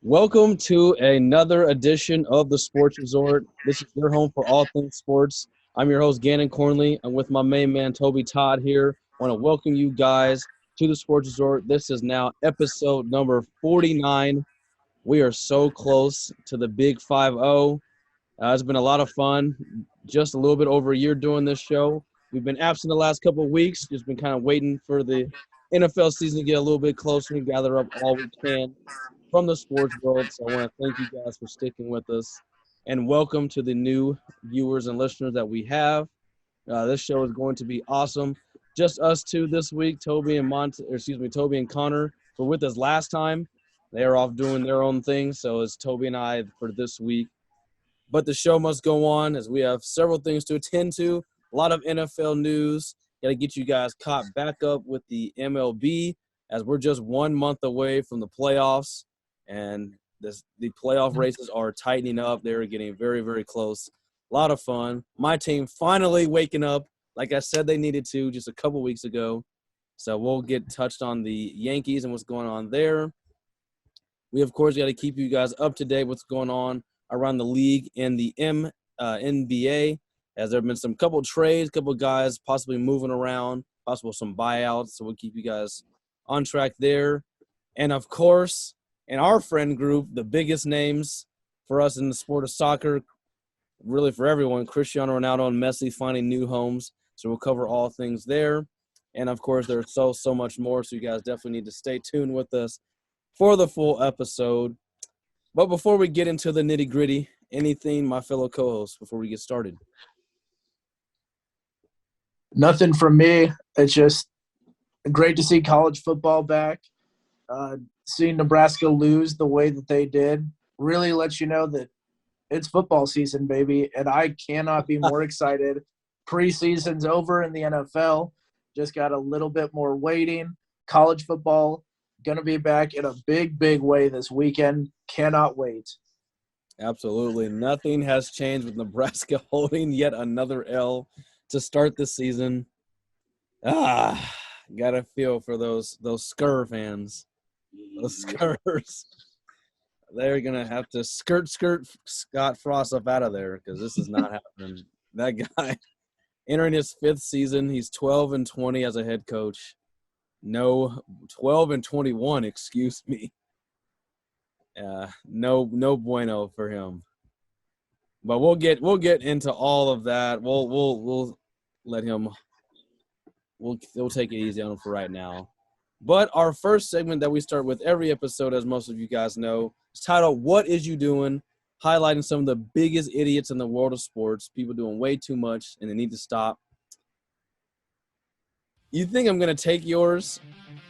Welcome to another edition of the Sports Resort. This is your home for all things sports. I'm your host, Gannon Cornley. I'm with my main man, Toby Todd here. I want to welcome you guys to the Sports Resort. This is now episode number 49. We are so close to the big 5-0. It's been a lot of fun. Just a little bit over a year doing this show. We've been absent the last couple of weeks. Just been kind of waiting for the NFL season to get a little bit closer and gather up all we can from the sports world. So I want to thank you guys for sticking with us, and welcome to the new viewers and listeners that we have. This show is going to be awesome. Just us two this week. Toby and Connor were with us last time. They are off doing their own thing, so it's Toby and I for this week. But the show must go on as we have several things to attend to. A lot of NFL news. Got to get you guys caught back up with the MLB as we're just 1 month away from the playoffs. And the playoff races are tightening up. They're getting very, very close. A lot of fun. My team finally waking up, like I said they needed to just a couple weeks ago. So we'll get touched on the Yankees and what's going on there. We, of course, got to keep you guys up to date what's going on around the league and the NBA, as there have been some couple trades, couple guys possibly moving around, possible some buyouts. So we'll keep you guys on track there. And, of course, in our friend group, the biggest names for us in the sport of soccer, really for everyone, Cristiano Ronaldo and Messi finding new homes. So we'll cover all things there. And, of course, there's so much more, so you guys definitely need to stay tuned with us for the full episode. But before we get into the nitty-gritty, anything, my fellow co-hosts, before we get started? Nothing from me. It's just great to see college football back. Seeing Nebraska lose the way that they did really lets you know that it's football season, baby, and I cannot be more excited. Preseason's over in the NFL. Just got a little bit more waiting. College football going to be back in a big, big way this weekend. Cannot wait. Absolutely. Nothing has changed with Nebraska holding yet another L to start the season. Gotta feel for those Skur fans. Those Skurs. They're going to have to skirt Scott Frost up out of there because this is not happening. That guy, entering his fifth season, he's 12-20 as a head coach. No, 12-21, excuse me. No bueno for him. But we'll get into all of that. We'll let him. We'll take it easy on him for right now. But our first segment that we start with every episode, as most of you guys know, is titled "What Is You Doing?" Highlighting some of the biggest idiots in the world of sports. People doing way too much, and they need to stop. You think I'm going to take yours,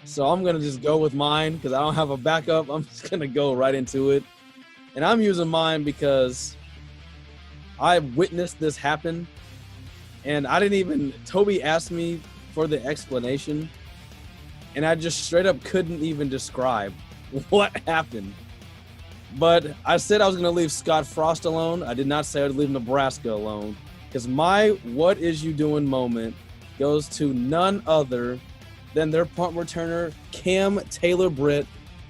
so I'm going to just go with mine because I don't have a backup. I'm just going to go right into it. And I'm using mine because I witnessed this happen, and Toby asked me for the explanation, and I just straight up couldn't even describe what happened. But I said I was going to leave Scott Frost alone. I did not say I would leave Nebraska alone because my what is you doing moment goes to none other than their punt returner, Cam Taylor-Britt,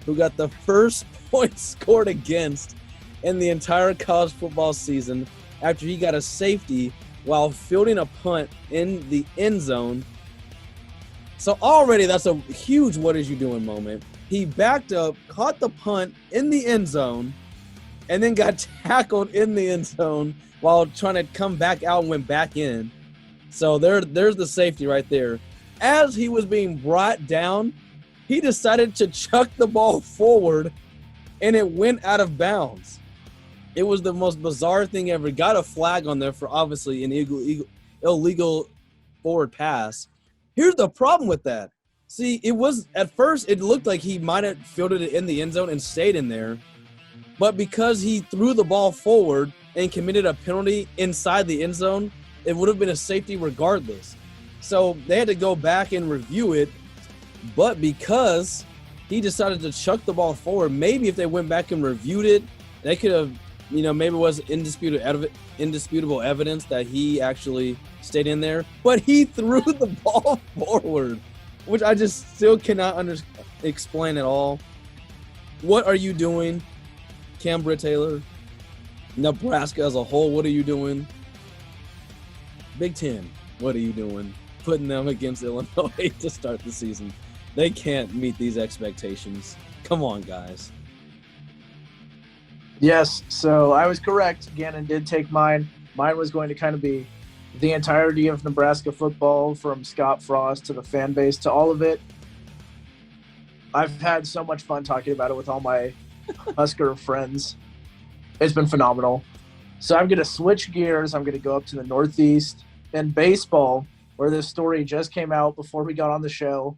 who got the first point scored against in the entire college football season after he got a safety while fielding a punt in the end zone. So already that's a huge what is you doing moment. He backed up, caught the punt in the end zone, and then got tackled in the end zone while trying to come back out and went back in. So there's the safety right there. As he was being brought down, he decided to chuck the ball forward, and it went out of bounds. It was the most bizarre thing ever. Got a flag on there for obviously an illegal forward pass. Here's the problem with that. See, at first it looked like he might have fielded it in the end zone and stayed in there. But because he threw the ball forward and committed a penalty inside the end zone, it would have been a safety regardless. So they had to go back and review it. But because he decided to chuck the ball forward, maybe if they went back and reviewed it, they could have, maybe it was indisputable evidence that he actually stayed in there. But he threw the ball forward, which I just still cannot explain at all. What are you doing? Cam Britt-Taylor, Nebraska as a whole, what are you doing? Big Ten, what are you doing? Putting them against Illinois to start the season. They can't meet these expectations. Come on, guys. Yes, so I was correct. Gannon did take mine. Mine was going to kind of be the entirety of Nebraska football, from Scott Frost to the fan base to all of it. I've had so much fun talking about it with all my Husker friends. It's been phenomenal. So I'm going to switch gears. I'm going to go up to the Northeast. In baseball, where this story just came out before we got on the show,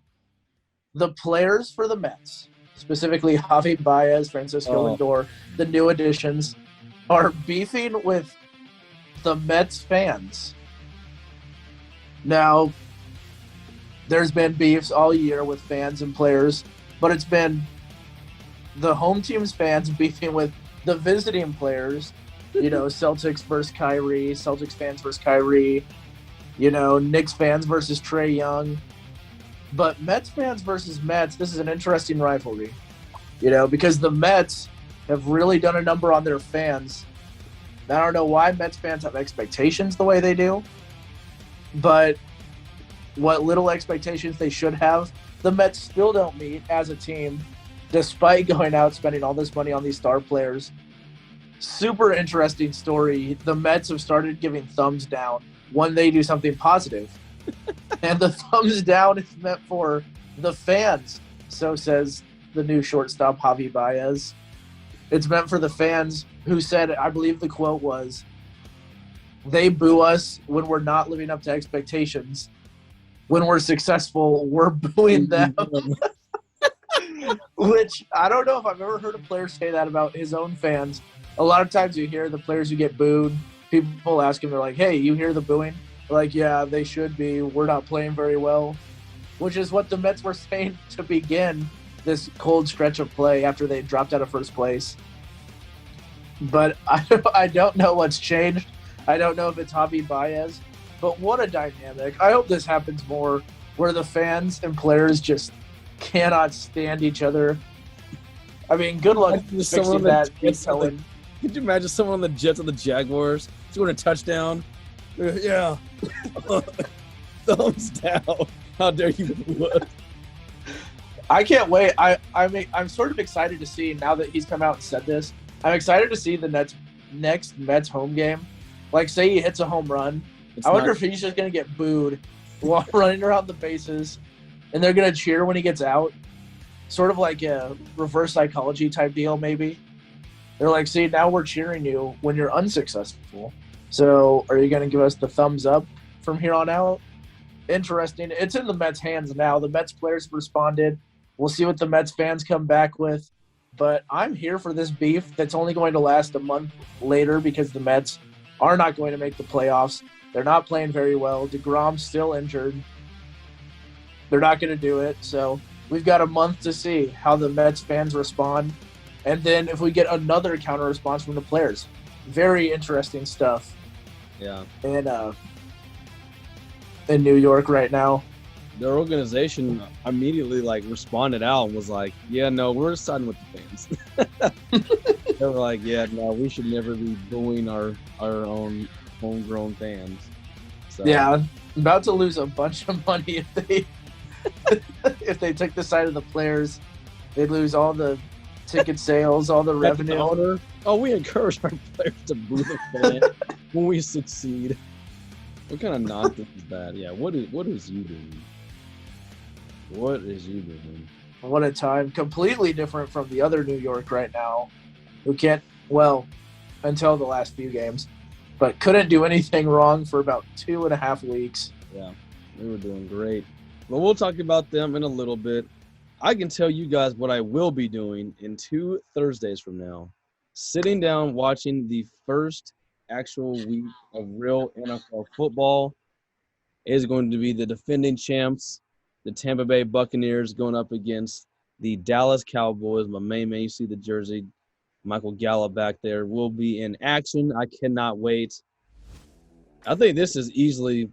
the players for the Mets, specifically Javi Baez, Francisco Lindor, the new additions, are beefing with the Mets fans. Now, there's been beefs all year with fans and players, but it's been the home team's fans beefing with the visiting players. You know, Celtics versus Kyrie, Celtics fans versus Kyrie, you know, Knicks fans versus Trae Young. But Mets fans versus Mets, this is an interesting rivalry, you know, because the Mets have really done a number on their fans. I don't know why Mets fans have expectations the way they do, but what little expectations they should have, the Mets still don't meet as a team, despite going out spending all this money on these star players. Super interesting story. The Mets have started giving thumbs down when they do something positive. And the thumbs down is meant for the fans. So says the new shortstop, Javi Baez. It's meant for the fans who said, I believe the quote was, they boo us when we're not living up to expectations. When we're successful, we're booing them. Which, I don't know if I've ever heard a player say that about his own fans. A lot of times you hear the players who get booed, people ask him, they're like, hey, you hear the booing? They're like, yeah, they should be. We're not playing very well. Which is what the Mets were saying to begin this cold stretch of play after they dropped out of first place. But I don't know what's changed. I don't know if it's Javi Baez. But what a dynamic. I hope this happens more, where the fans and players just cannot stand each other. I mean, good luck fixing that. Could you imagine someone on the Jets or the Jaguars scoring a touchdown? Yeah. Thumbs down. How dare you boo us? I can't wait. I'm sort of excited to see, now that he's come out and said this, I'm excited to see the next Mets home game. Like, say he hits a home run. I wonder if he's just going to get booed while running around the bases, and they're going to cheer when he gets out. Sort of like a reverse psychology type deal, maybe. They're like, see, now we're cheering you when you're unsuccessful. So are you going to give us the thumbs up from here on out? Interesting. It's in the Mets' hands now. The Mets players responded. We'll see what the Mets fans come back with. But I'm here for this beef that's only going to last a month later, because the Mets are not going to make the playoffs. They're not playing very well. DeGrom's still injured. They're not going to do it. So we've got a month to see how the Mets fans respond. And then if we get another counter response from the players. Very interesting stuff. Yeah. And in New York right now. Their organization immediately responded out and was like, yeah, no, we're siding with the fans. They were like, yeah, no, we should never be booing our own homegrown fans. So, yeah, about to lose a bunch of money if they took the side of the players. They'd lose all the ticket sales, all the revenue. We encourage our players to boo the fans when we succeed. What kind of nonsense is that? Yeah, what is you doing? What is you doing? What a time. Completely different from the other New York right now, who can't, well, until the last few games, but couldn't do anything wrong for about 2.5 weeks. Yeah, they were doing great. Well, we'll talk about them in a little bit. I can tell you guys what I will be doing in 2 Thursdays from now. Sitting down watching the first actual week of real NFL football is going to be the defending champs, the Tampa Bay Buccaneers, going up against the Dallas Cowboys. My main man, you see the jersey, Michael Gallup back there, will be in action. I cannot wait. I think this is easily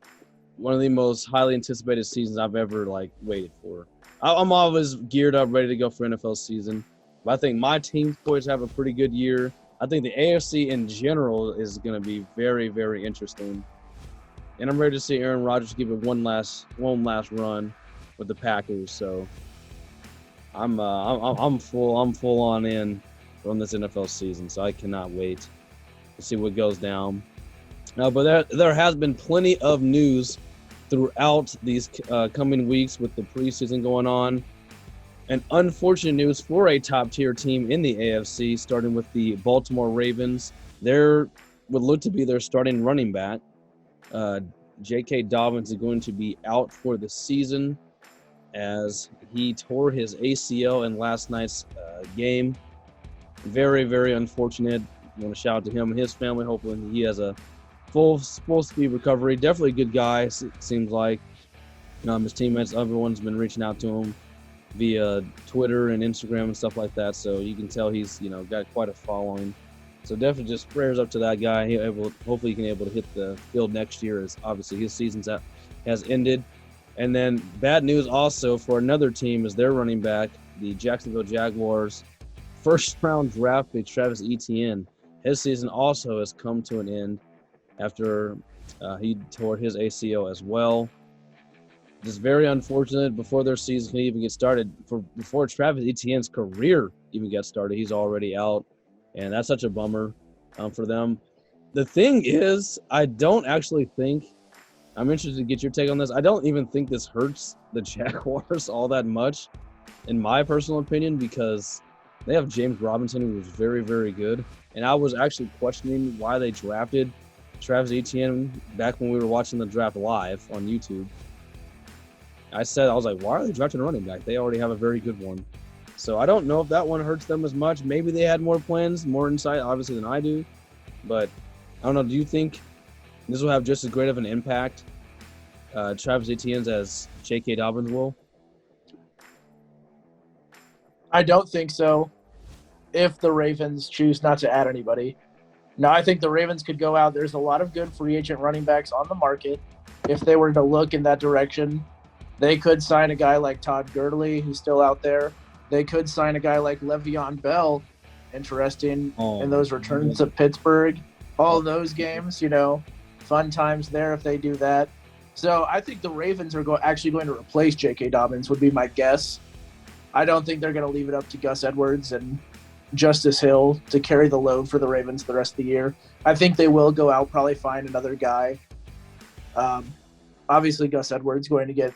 one of the most highly anticipated seasons I've ever waited for. I'm always geared up, ready to go for NFL season, But I think my team's poised to have a pretty good year. I think the AFC in general is going to be very, very interesting. And I'm ready to see Aaron Rodgers give it one last run with the Packers. So I'm full on in on this NFL season. So I cannot wait to see what goes down. But there has been plenty of news throughout these coming weeks with the preseason going on. And unfortunate news for a top-tier team in the AFC, starting with the Baltimore Ravens. There would look to be their starting running back. J.K. Dobbins is going to be out for the season as he tore his ACL in last night's game. Very, very unfortunate. I want to shout out to him and his family. Hopefully he has a full speed recovery. Definitely a good guy, it seems like. His teammates, everyone's been reaching out to him via Twitter and Instagram and stuff like that. So you can tell he's, got quite a following. So definitely just prayers up to that guy. Hopefully he can be able to hit the field next year, as obviously his season has ended. And then bad news also for another team is their running back, the Jacksonville Jaguars. First-round draft pick Travis Etienne. His season also has come to an end after he tore his ACL as well. Just very unfortunate. Before their season can even get started, before Travis Etienne's career even gets started, he's already out, and that's such a bummer for them. The thing is, I don't actually think – I'm interested to get your take on this. I don't even think this hurts the Jaguars all that much, in my personal opinion, because they have James Robinson, who was very, very good. And I was actually questioning why they drafted Travis Etienne back when we were watching the draft live on YouTube. I was like, why are they drafting a running back? They already have a very good one. So I don't know if that one hurts them as much. Maybe they had more plans, more insight, obviously, than I do. But I don't know. Do you think this will have just as great of an impact, Travis Etienne's, as J.K. Dobbins will? I don't think so if the Ravens choose not to add anybody. Now, I think the Ravens could go out. There's a lot of good free agent running backs on the market. If they were to look in that direction, they could sign a guy like Todd Gurley, who's still out there. They could sign a guy like Le'Veon Bell, interesting in those returns to Pittsburgh. All those games, fun times there if they do that. So I think the Ravens are actually going to replace J.K. Dobbins, would be my guess. I don't think they're going to leave it up to Gus Edwards and Justice Hill to carry the load for the Ravens the rest of the year. I think they will go out, probably find another guy. Obviously, Gus Edwards going to get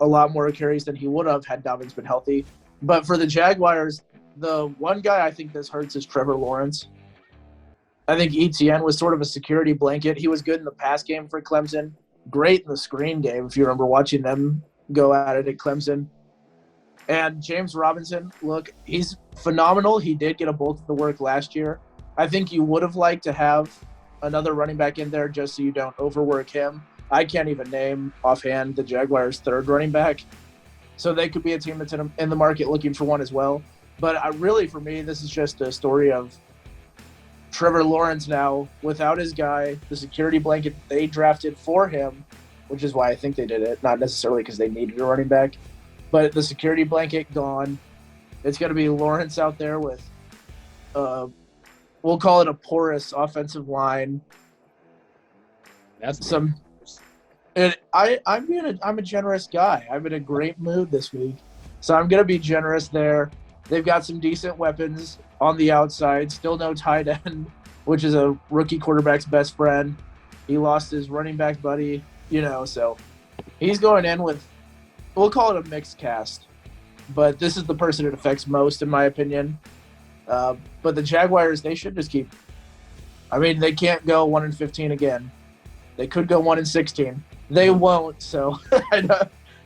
a lot more carries than he would have had Dobbins been healthy. But for the Jaguars, the one guy I think this hurts is Trevor Lawrence. I think Etienne was sort of a security blanket. He was good in the pass game for Clemson, great in the screen game, if you remember watching them go at it at Clemson. And James Robinson, look, he's phenomenal. He did get a bulk of the work last year. I think you would have liked to have another running back in there just so you don't overwork him. I can't even name offhand the Jaguars' third running back. So they could be a team that's in the market looking for one as well. But for me, this is just a story of Trevor Lawrence now without his guy, the security blanket they drafted for him, which is why I think they did it, not necessarily because they needed a running back. But the security blanket gone. It's going to be Lawrence out there with, we'll call it a porous offensive line. That's some. And I'm a generous guy. I'm in a great mood this week, so I'm going to be generous there. They've got some decent weapons on the outside. Still no tight end, which is a rookie quarterback's best friend. He lost his running back buddy, so he's going in with, we'll call it a mixed cast. But this is the person it affects most, in my opinion. But the Jaguars, they should just keep. They can't go 1-15 again. They could go 1-16. They won't. So, I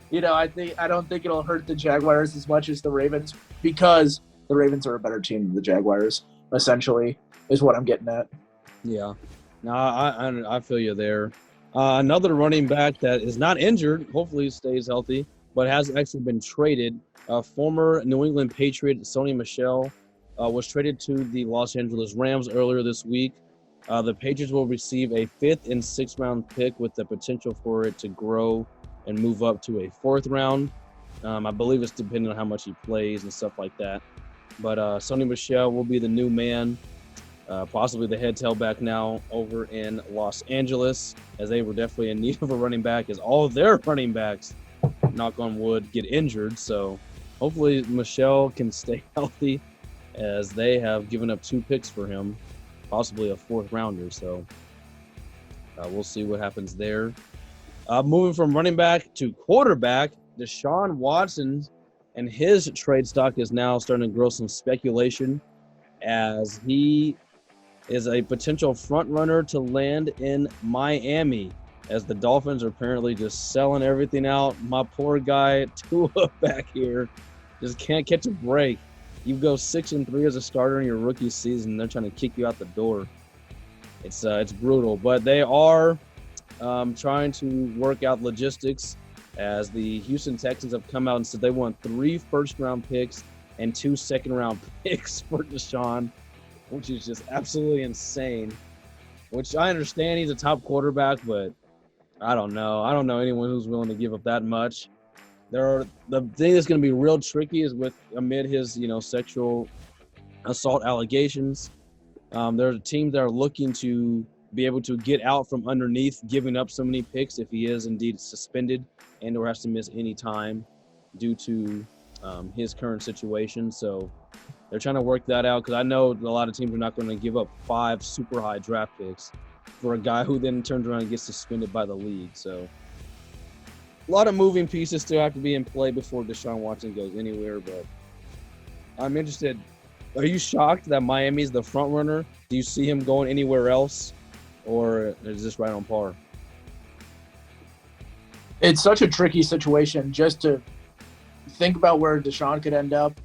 don't think it'll hurt the Jaguars as much as the Ravens, because the Ravens are a better team than the Jaguars. Essentially, is what I'm getting at. Yeah, no, I feel you there. Another running back that is not injured, hopefully stays healthy, but has actually been traded. Former New England Patriot Sony Michel was traded to the Los Angeles Rams earlier this week. The Patriots will receive a 5th and 6th round pick with the potential for it to grow and move up to a 4th round. I believe it's depending on how much he plays and stuff like that. But Sonny Michel will be the new man, possibly the head tailback now over in Los Angeles, as they were definitely in need of a running back, as all of their running backs, knock on wood, get injured. So hopefully Michel can stay healthy, as they have given up 2 picks for him, possibly a 4th rounder. So we'll see what happens there. Moving from running back to quarterback, Deshaun Watson and his trade stock is now starting to grow some speculation, as he is a potential front runner to land in Miami, as the Dolphins are apparently just selling everything out. My poor guy Tua back here just can't catch a break. You go 6-3 as a starter in your rookie season, they're trying to kick you out the door. It's brutal, but they are trying to work out logistics, as the Houston Texans have come out and said they want 3 first-round picks and 2 second-round picks for Deshaun, which is just absolutely insane. Which I understand he's a top quarterback, but I don't know. I don't know anyone who's willing to give up that much. The thing that's going to be real tricky is amid his sexual assault allegations. There are teams that are looking to be able to get out from underneath giving up so many picks if he is indeed suspended and or has to miss any time due to his current situation. So they're trying to work that out, because I know a lot of teams are not going to give up 5 super high draft picks for a guy who then turns around and gets suspended by the league. So a lot of moving pieces still have to be in play before Deshaun Watson goes anywhere, but I'm interested. Are you shocked that Miami's the front runner? Do you see him going anywhere else, or is this right on par? It's such a tricky situation just to think about where Deshaun could end up,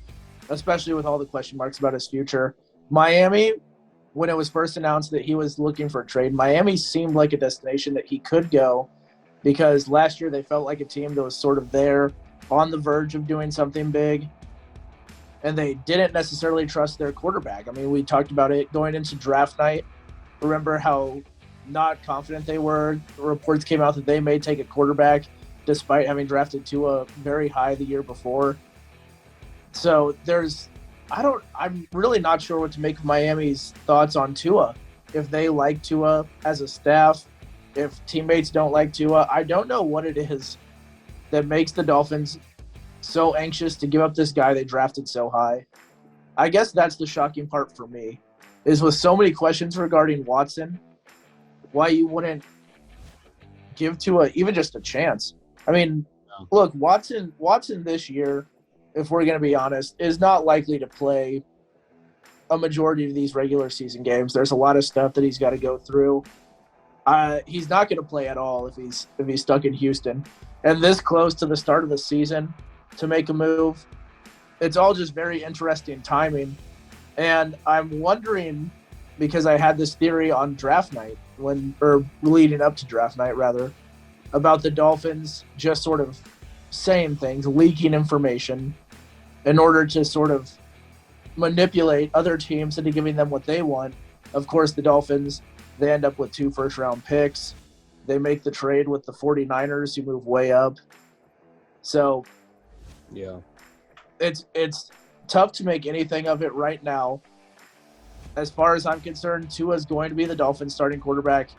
especially with all the question marks about his future. Miami, when it was first announced that he was looking for a trade, Miami seemed like a destination that he could go, because last year they felt like a team that was sort of there on the verge of doing something big, and they didn't necessarily trust their quarterback. I mean, we talked about it going into draft night. Remember how not confident they were? Reports came out that they may take a quarterback despite having drafted Tua very high the year before. So I'm really not sure what to make of Miami's thoughts on Tua. If they like Tua as a staff, if teammates don't like Tua, I don't know what it is that makes the Dolphins so anxious to give up this guy they drafted so high. I guess that's the shocking part for me, is with so many questions regarding Watson, why you wouldn't give Tua even just a chance. I mean, look, Watson this year, if we're going to be honest, is not likely to play a majority of these regular season games. There's a lot of stuff that he's got to go through. He's not going to play at all if he's stuck in Houston. And this close to the start of the season to make a move, it's all just very interesting timing. And I'm wondering, because I had this theory on draft night, leading up to draft night rather, about the Dolphins just sort of saying things, leaking information in order to sort of manipulate other teams into giving them what they want. Of course, the Dolphins, they end up with 2 first-round picks. They make the trade with the 49ers, who move way up. So yeah, it's tough to make anything of it right now. As far as I'm concerned, Tua is going to be the Dolphins' starting quarterback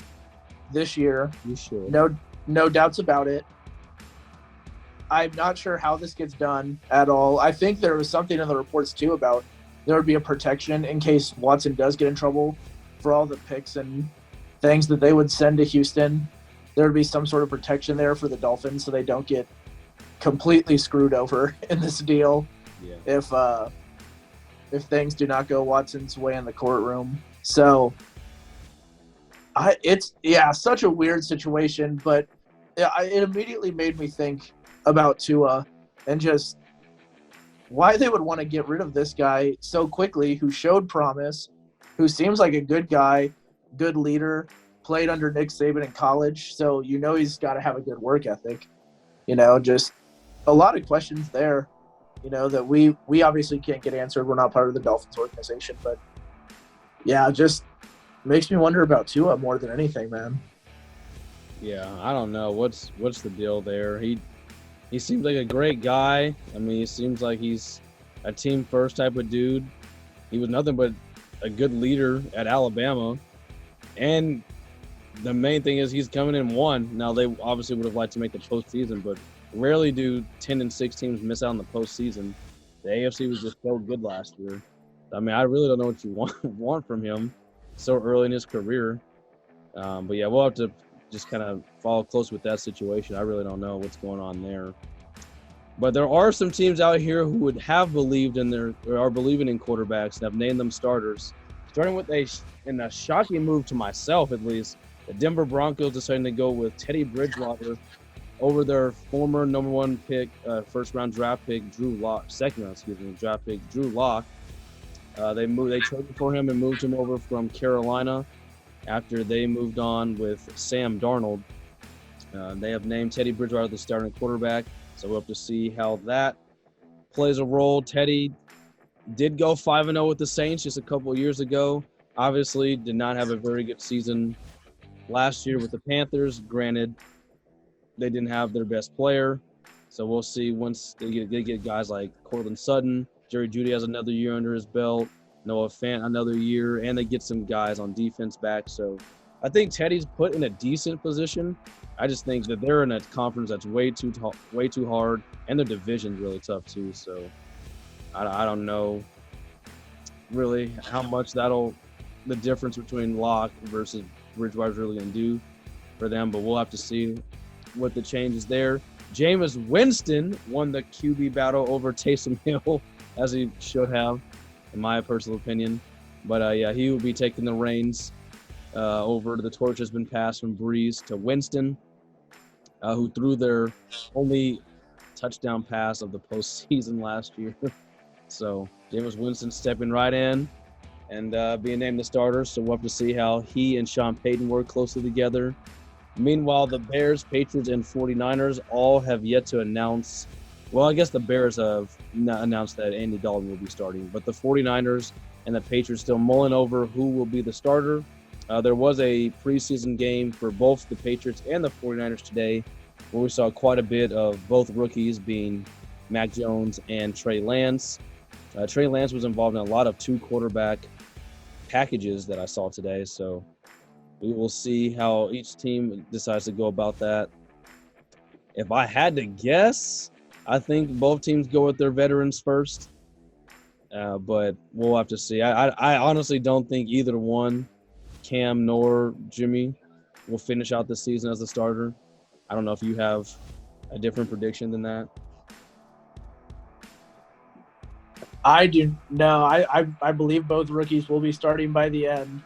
this year. You should. No doubts about it. I'm not sure how this gets done at all. I think there was something in the reports, too, about there would be a protection in case Watson does get in trouble for all the picks and things that they would send to Houston. There would be some sort of protection there for the Dolphins so they don't get completely screwed over in this deal if things do not go Watson's way in the courtroom. So it's such a weird situation, but it immediately made me think about Tua and just why they would want to get rid of this guy so quickly, who showed promise, who seems like a good guy, good leader, played under Nick Saban in college, so he's got to have a good work ethic. Just a lot of questions there, that we obviously can't get answered. We're not part of the Dolphins organization, but just makes me wonder about Tua more than anything, man. Yeah, I don't know what's the deal there. He seems like a great guy. I mean, he seems like he's a team first type of dude. He was nothing but a good leader at Alabama. And the main thing is he's coming in one. Now, they obviously would have liked to make the postseason, but rarely do 10-6 teams miss out on the postseason. The AFC was just so good last year. I mean, I really don't know what you want from him so early in his career. But yeah, we'll have to just kind of follow close with that situation. I really don't know what's going on there. But there are some teams out here who would have believed in or are believing in quarterbacks and have named them starters. Starting with a shocking move to myself, at least, the Denver Broncos deciding to go with Teddy Bridgewater over their former number one pick, first-round draft pick, draft pick, Drew Lock. They traded for him and moved him over from Carolina after they moved on with Sam Darnold. They have named Teddy Bridgewater the starting quarterback, so we'll have to see how that plays a role. Teddy did go 5-0 with the Saints just a couple of years ago. Obviously, did not have a very good season last year with the Panthers. Granted, they didn't have their best player, so we'll see once they get guys like Cortland Sutton. Jerry Jeudy has another year under his belt. Noah Fant another year, and they get some guys on defense back. So I think Teddy's put in a decent position. I just think that they're in a conference that's way too hard, and their division's really tough too. So I don't know really how much the difference between Locke versus Bridgewater is really going to do for them, but we'll have to see what the change is there. Jameis Winston won the QB battle over Taysom Hill, as he should have, in my personal opinion. But yeah, he will be taking the reins over. The torch has been passed from Breeze to Winston, who threw their only touchdown pass of the postseason last year. So Jameis Winston stepping right in and being named the starter. So we'll have to see how he and Sean Payton work closely together. Meanwhile, the Bears, Patriots, and 49ers all have yet to announce. Well, I guess the Bears have not announced that Andy Dalton will be starting, but the 49ers and the Patriots still mulling over who will be the starter. There was a preseason game for both the Patriots and the 49ers today, where we saw quite a bit of both rookies being Mac Jones and Trey Lance. Trey Lance was involved in a lot of two-quarterback packages that I saw today, so we will see how each team decides to go about that. If I had to guess, I think both teams go with their veterans first, but we'll have to see. I honestly don't think either one, Cam nor Jimmy, will finish out the season as a starter. I don't know if you have a different prediction than that. I do. No, I believe both rookies will be starting by the end.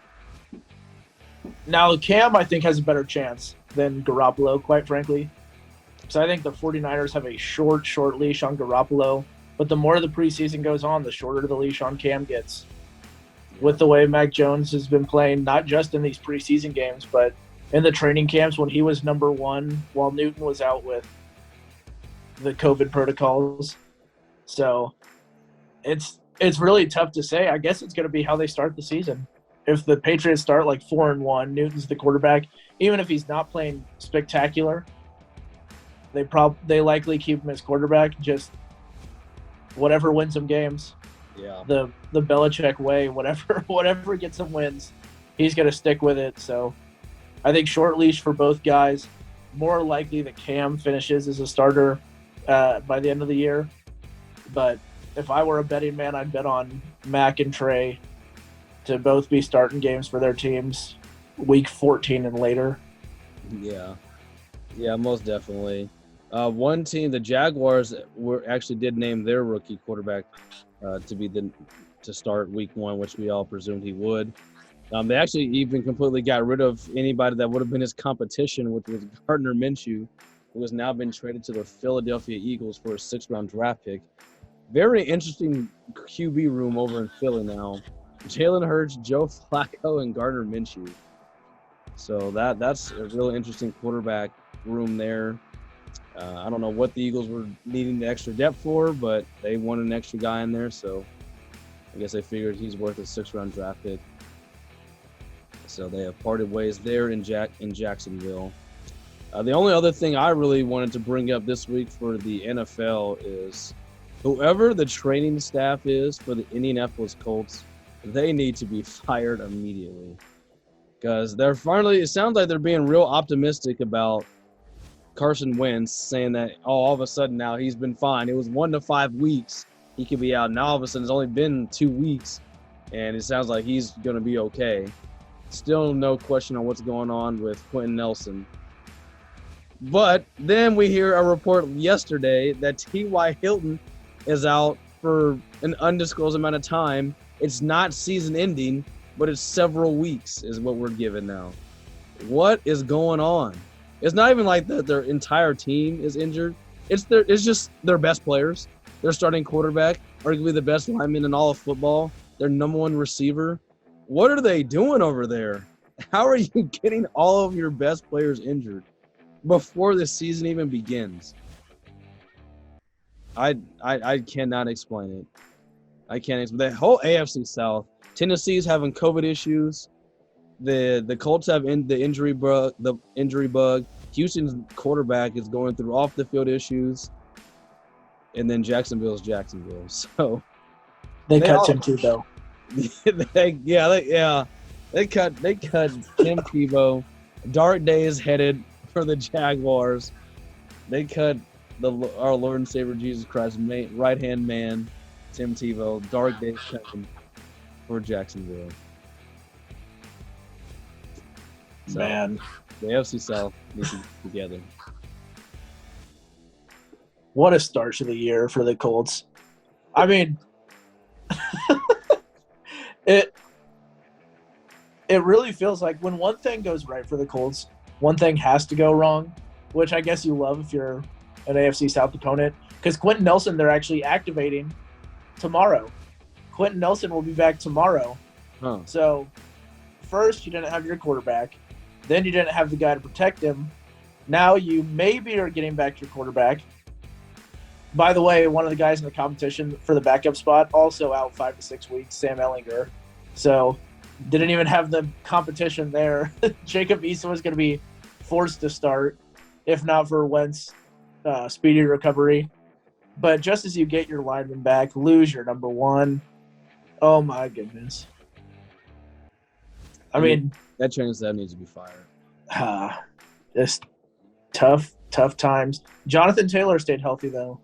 Now, Cam, I think, has a better chance than Garoppolo, quite frankly. So I think the 49ers have a short leash on Garoppolo. But the more the preseason goes on, the shorter the leash on Cam gets. With the way Mac Jones has been playing, not just in these preseason games, but in the training camps when he was number one while Newton was out with the COVID protocols. So it's really tough to say. I guess it's going to be how they start the season. If the Patriots start like 4-1, Newton's the quarterback. Even if he's not playing spectacular, they likely keep him as quarterback. Just whatever wins them games. Yeah. The Belichick way, whatever gets him wins, he's going to stick with it. So I think short leash for both guys. More likely that Cam finishes as a starter by the end of the year. But if I were a betting man, I'd bet on Mac and Trey to both be starting games for their teams week 14 and later. Yeah, most definitely. One team, the Jaguars, actually did name their rookie quarterback to start week 1, which we all presumed he would. They actually even completely got rid of anybody that would have been his competition, which was Gardner Minshew, who has now been traded to the Philadelphia Eagles for a 6th-round draft pick. Very interesting QB room over in Philly now. Jalen Hurts, Joe Flacco, and Gardner Minshew. So that's a really interesting quarterback room there. I don't know what the Eagles were needing the extra depth for, but they wanted an extra guy in there, so I guess they figured he's worth a 6th-round draft pick. So they have parted ways there in Jacksonville. The only other thing I really wanted to bring up this week for the NFL is Whoever the training staff is for the Indianapolis Colts, they need to be fired immediately. Because they're finally, it sounds like they're being real optimistic about Carson Wentz, saying that, all of a sudden now he's been fine. It was 1 to 5 weeks. He could be out. Now all of a sudden it's only been 2 weeks, and it sounds like he's going to be okay. Still no question on what's going on with Quentin Nelson. But then we hear a report yesterday that T.Y. Hilton is out for an undisclosed amount of time. It's not season ending, but it's several weeks is what we're given now. What is going on? It's not even like that their entire team is injured. It's just their best players. Their starting quarterback, arguably the best lineman in all of football, their number one receiver. What are they doing over there? How are you getting all of your best players injured before the season even begins? I cannot explain it. I can't explain the whole AFC South. Tennessee's having COVID issues. The Colts have the injury bug. Houston's quarterback is going through off the field issues, and then Jacksonville's Jacksonville. So they cut Tim Tebow. They cut Tim Tebow. Dark days headed for the Jaguars. They cut our Lord and Savior Jesus Christ right hand man Tim Tebow. Dark days coming for Jacksonville. So, man, the AFC South needs to get together. What a start to the year for the Colts. I mean, it really feels like when one thing goes right for the Colts, one thing has to go wrong, which I guess you love if you're an AFC South opponent. Because Quentin Nelson, they're actually activating tomorrow. Quentin Nelson will be back tomorrow. Huh. So, first, you didn't have your quarterback. Then you didn't have the guy to protect him. Now you maybe are getting back your quarterback. By the way, one of the guys in the competition for the backup spot also out 5 to 6 weeks, Sam Ehlinger. So, didn't even have the competition there. Jacob Eason was going to be forced to start, if not for Wentz speedy recovery. But just as you get your lineman back, lose your number one. Oh, my goodness. I mean, that training staff needs to be fired. Just tough times. Jonathan Taylor stayed healthy, though.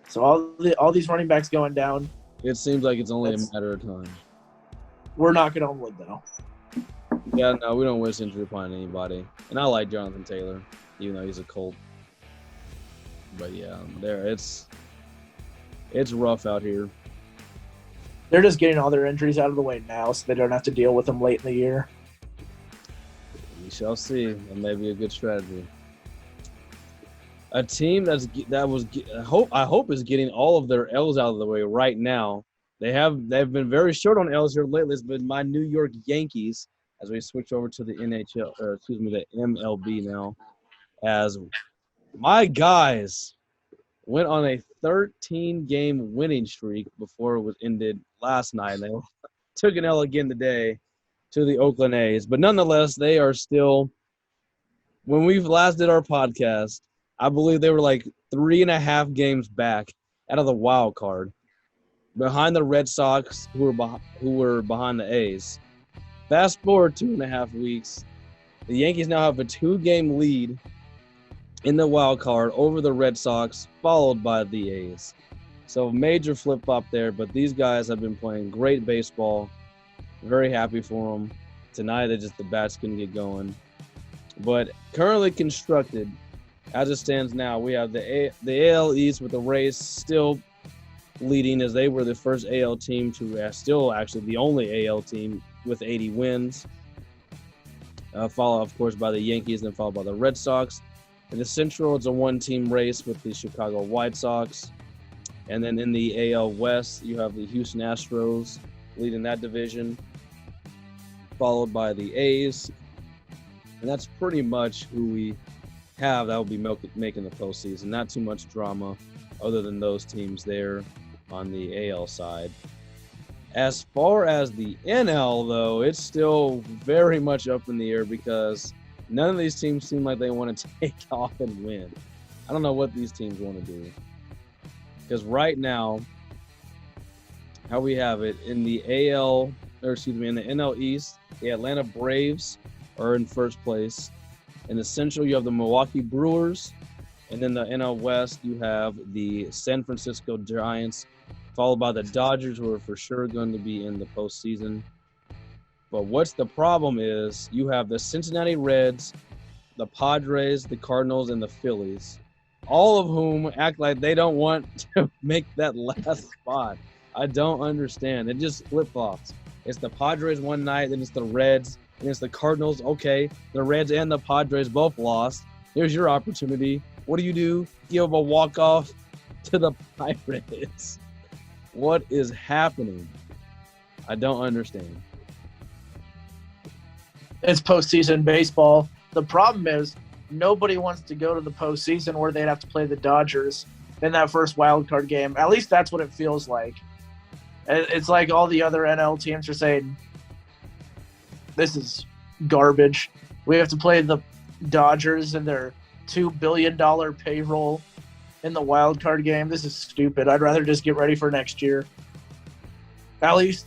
So all these running backs going down. It seems like it's only a matter of time. We're knocking on wood, though. Yeah, no, we don't wish injury upon anybody. And I like Jonathan Taylor, even though he's a Colt. But yeah, it's rough out here. They're just getting all their injuries out of the way now, so they don't have to deal with them late in the year. We shall see. That may be a good strategy. A team I hope is getting all of their L's out of the way right now. They've been very short on L's here lately. It's been my New York Yankees as we switch over to the the MLB now. As my guys went on a 13-game winning streak before it was ended last night. They took an L again today to the Oakland A's. But nonetheless, they are still – when we last did our podcast, I believe they were like 3.5 games back out of the wild card behind the Red Sox who were behind the A's. Fast forward 2.5 weeks, the Yankees now have a 2-game lead in the wild card over the Red Sox, followed by the A's. So major flip-flop there, but these guys have been playing great baseball. Very happy for them. Tonight, the bats couldn't get going. But currently constructed, as it stands now, we have the AL East with the Rays still leading as they were the first AL team to still actually the only AL team with 80 wins. Followed, of course, by the Yankees, then followed by the Red Sox. In the Central, it's a one-team race with the Chicago White Sox. And then in the AL West, you have the Houston Astros leading that division, followed by the A's. And that's pretty much who we have that will be making the postseason. Not too much drama other than those teams there on the AL side. As far as the NL, though, it's still very much up in the air because none of these teams seem like they want to take off and win. I don't know what these teams want to do. Because right now, how we have it in the in the NL East, the Atlanta Braves are in first place. In the Central, you have the Milwaukee Brewers. And then the NL West, you have the San Francisco Giants, followed by the Dodgers, who are for sure going to be in the postseason. But what's the problem is you have the Cincinnati Reds, the Padres, the Cardinals, and the Phillies, all of whom act like they don't want to make that last spot. I don't understand. It just flip-flops. It's the Padres one night, then it's the Reds, and it's the Cardinals. Okay, the Reds and the Padres both lost. Here's your opportunity. What do? Give a walk-off to the Pirates. What is happening? I don't understand. It's postseason baseball. The problem is nobody wants to go to the postseason where they'd have to play the Dodgers in that first wild card game. At least that's what it feels like. It's like all the other NL teams are saying, this is garbage. We have to play the Dodgers and their $2 billion payroll in the wild card game. This is stupid. I'd rather just get ready for next year. At least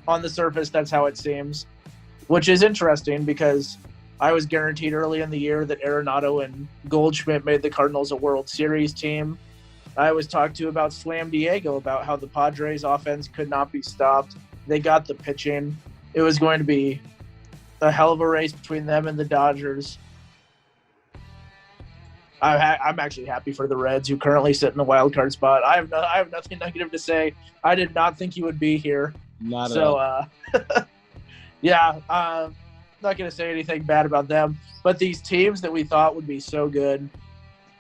on the surface, that's how it seems, which is interesting because I was guaranteed early in the year that Arenado and Goldschmidt made the Cardinals a World Series team. I was talked to about Slam Diego, about how the Padres offense could not be stopped. They got the pitching. It was going to be a hell of a race between them and the Dodgers. I'm actually happy for the Reds, who currently sit in the wild card spot. I have nothing negative to say. I did not think you would be here. Not at all. Yeah, I'm not going to say anything bad about them. But these teams that we thought would be so good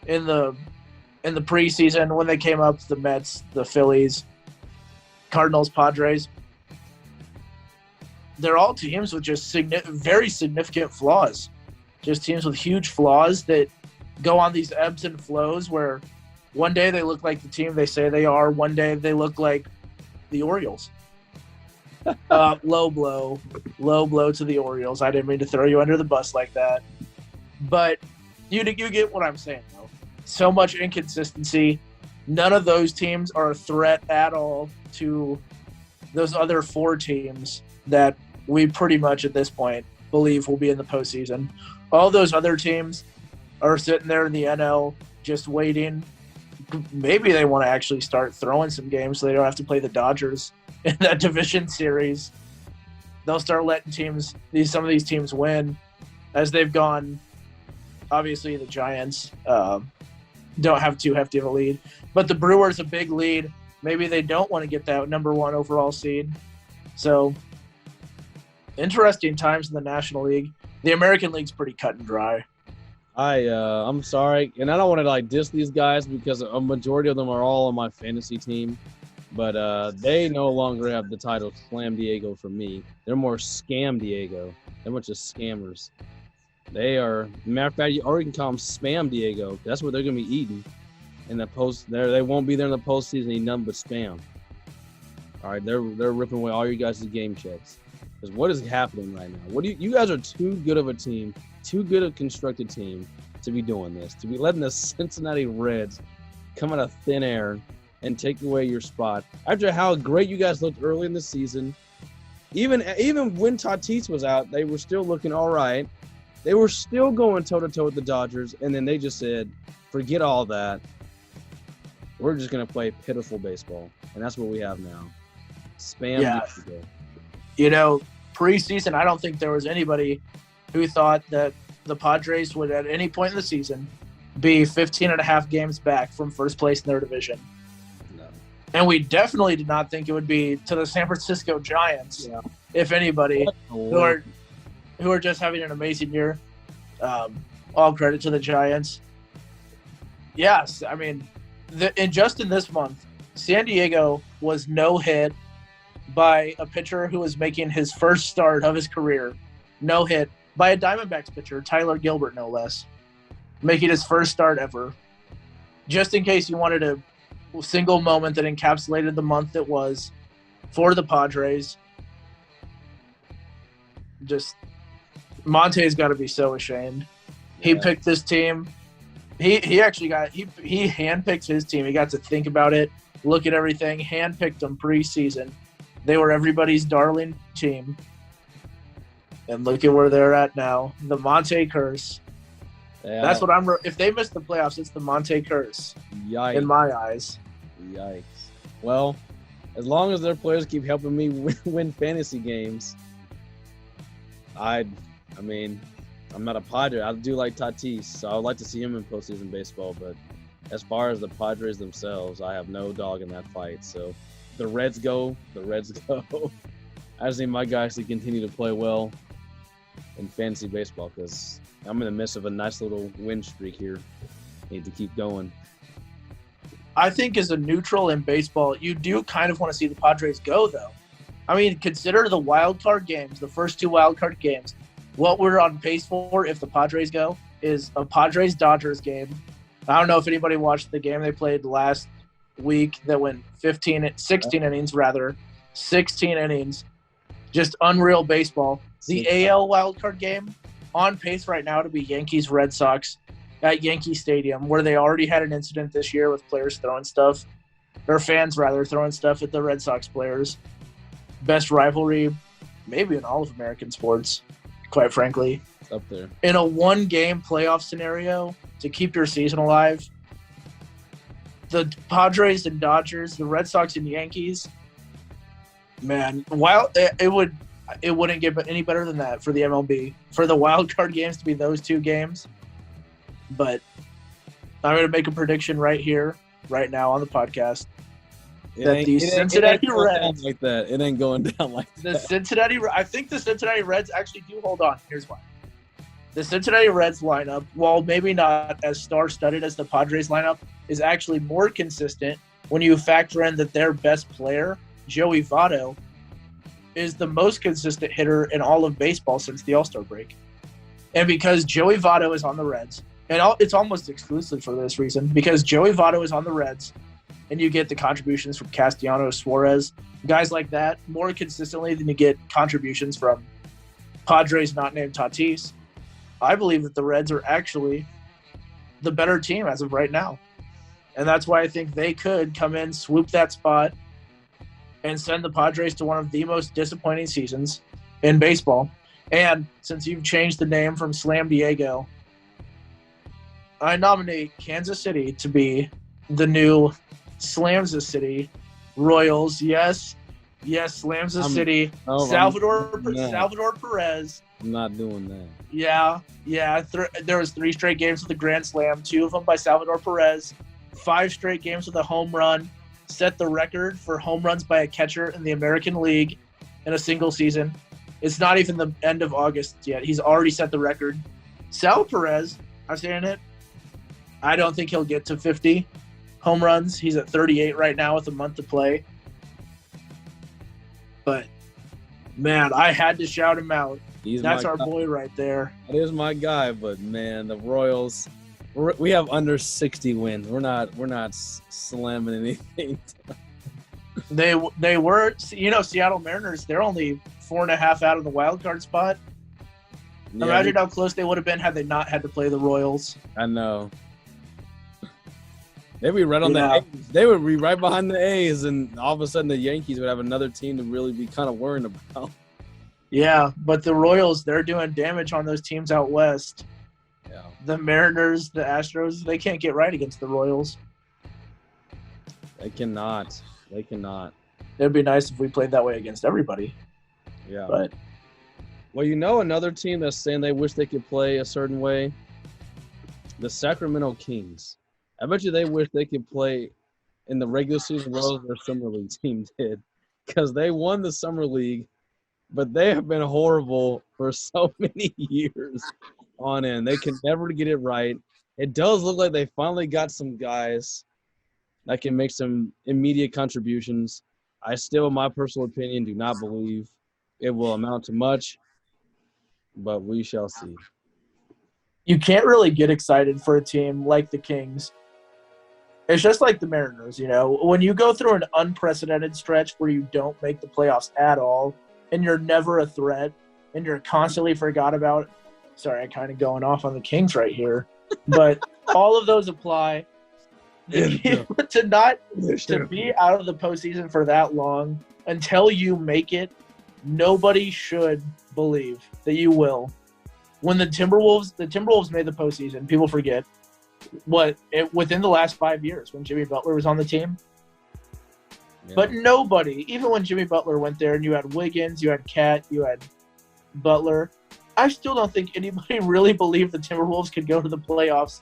in the preseason when they came up, the Mets, the Phillies, Cardinals, Padres, they're all teams with just very significant flaws. Just teams with huge flaws that go on these ebbs and flows where one day they look like the team they say they are, one day they look like the Orioles. Low blow to the Orioles. I didn't mean to throw you under the bus like that. But you get what I'm saying, though. So much inconsistency. None of those teams are a threat at all to those other four teams that we pretty much at this point believe will be in the postseason. All those other teams are sitting there in the NL just waiting. Maybe they want to actually start throwing some games so they don't have to play the Dodgers in that division series. They'll start letting some of these teams win as they've gone. Obviously, the Giants don't have too hefty of a lead, but the Brewers a big lead. Maybe they don't want to get that number one overall seed. So, interesting times in the National League. The American League's pretty cut and dry. I'm sorry, and I don't want to diss these guys because a majority of them are all on my fantasy team, but they no longer have the title Slam Diego for me. They're more Scam Diego. They're a bunch of scammers. They are, matter of fact, or you can call them Spam Diego. That's what they're going to be eating in the post. They won't be there in the postseason eating nothing but spam. All right, they're ripping away all you guys' game checks. Because what is happening right now? You guys are too good of a team, too good a constructed team to be doing this, to be letting the Cincinnati Reds come out of thin air and take away your spot. After how great you guys looked early in the season, even when Tatis was out, they were still looking all right. They were still going toe-to-toe with the Dodgers, and then they just said, forget all that. We're just going to play pitiful baseball, and that's what we have now. Spam. Yeah. Preseason, I don't think there was anybody who thought that the Padres would at any point in the season be 15 and a half games back from first place in their division. No. And we definitely did not think it would be to the San Francisco Giants, if anybody, who are just having an amazing year. All credit to the Giants. Yes, I mean, just in this month, San Diego was no hit by a pitcher who was making his first start of his career. No hit by a Diamondbacks pitcher, Tyler Gilbert, no less, making his first start ever. Just in case you wanted a single moment that encapsulated the month that was for the Padres, just Monte's got to be so ashamed. He picked this team. He handpicked his team. He got to think about it. look at everything, handpicked them preseason. They were everybody's darling team. And look at where they're at now. The Monte curse. Yeah. That's what if they miss the playoffs, it's the Monte curse. Yikes. In my eyes. Yikes. Well, as long as their players keep helping me win fantasy games, I'm not a Padre. I do like Tatis, so I would like to see him in postseason baseball. But as far as the Padres themselves, I have no dog in that fight. So the Reds go. I just need my guys to continue to play well in fantasy baseball because I'm in the midst of a nice little win streak here. Need to keep going. I think as a neutral in baseball, you do kind of want to see the Padres go, though. I mean, consider the wildcard games, the first two wildcard games. What we're on pace for if the Padres go is a Padres-Dodgers game. I don't know if anybody watched the game they played last week that went 16 innings. 16 innings. Just unreal baseball. The AL wildcard game, on pace right now to be Yankees-Red Sox at Yankee Stadium, where they already had an incident this year with players throwing stuff, or fans rather, throwing stuff at the Red Sox players. Best rivalry maybe in all of American sports, quite frankly. It's up there. In a one-game playoff scenario to keep your season alive, the Padres and Dodgers, the Red Sox and Yankees, man, it wouldn't get any better than that for the MLB. For the wild card games to be those two games. But I'm going to make a prediction right here, right now on the podcast. The Cincinnati Reds. Like that. It ain't going down like that. I think the Cincinnati Reds actually do hold on. Here's why. The Cincinnati Reds lineup, while maybe not as star-studded as the Padres lineup, is actually more consistent when you factor in that their best player, Joey Votto, is the most consistent hitter in all of baseball since the All-Star break. And because Joey Votto is on the Reds, and it's almost exclusive for this reason, because Joey Votto is on the Reds, and you get the contributions from Castellanos, Suarez, guys like that, more consistently than you get contributions from Padres not named Tatis. I believe that the Reds are actually the better team as of right now. And that's why I think they could come in, swoop that spot, and send the Padres to one of the most disappointing seasons in baseball. And since you've changed the name from Slam Diego, I nominate Kansas City to be the new Slamsa City Royals. Yes, Slamsa City. Salvador Perez. I'm not doing that. Yeah. There was 3 straight games with a grand slam, 2 of them by Salvador Perez, 5 straight games with a home run, set the record for home runs by a catcher in the American League in a single season. It's not even the end of August yet. He's already set the record. Sal Perez, I'm saying it, I don't think he'll get to 50 home runs. He's at 38 right now with a month to play. But, man, I had to shout him out. That's our boy right there. That is my guy, but, man, the Royals, we have under 60 wins. We're not slamming anything. They were, Seattle Mariners, they're only 4.5 out of the wild card spot. Yeah, imagine how close they would have been had they not had to play the Royals. I know. They'd be right on the A's. They would be right behind the A's, and all of a sudden the Yankees would have another team to really be kind of worrying about. Yeah, but the Royals, they're doing damage on those teams out west. Yeah. The Mariners, the Astros, they can't get right against the Royals. They cannot. It'd be nice if we played that way against everybody. Yeah. But well, another team that's saying they wish they could play a certain way, the Sacramento Kings. I bet you they wish they could play in the regular season as well as their summer league team did, because they won the summer league, but they have been horrible for so many years on end. They can never get it right. It does look like they finally got some guys that can make some immediate contributions. I still, in my personal opinion, do not believe it will amount to much, but we shall see. You can't really get excited for a team like the Kings. It's just like the Mariners, When you go through an unprecedented stretch where you don't make the playoffs at all, and you're never a threat, and you're constantly forgot about – sorry, I'm kind of going off on the Kings right here. But all of those apply. to be out of the postseason for that long until you make it, nobody should believe that you will. When the Timberwolves made the postseason, people forget within the last 5 years when Jimmy Butler was on the team. Yeah. But nobody, even when Jimmy Butler went there and you had Wiggins, you had Cat, you had Butler, I still don't think anybody really believed the Timberwolves could go to the playoffs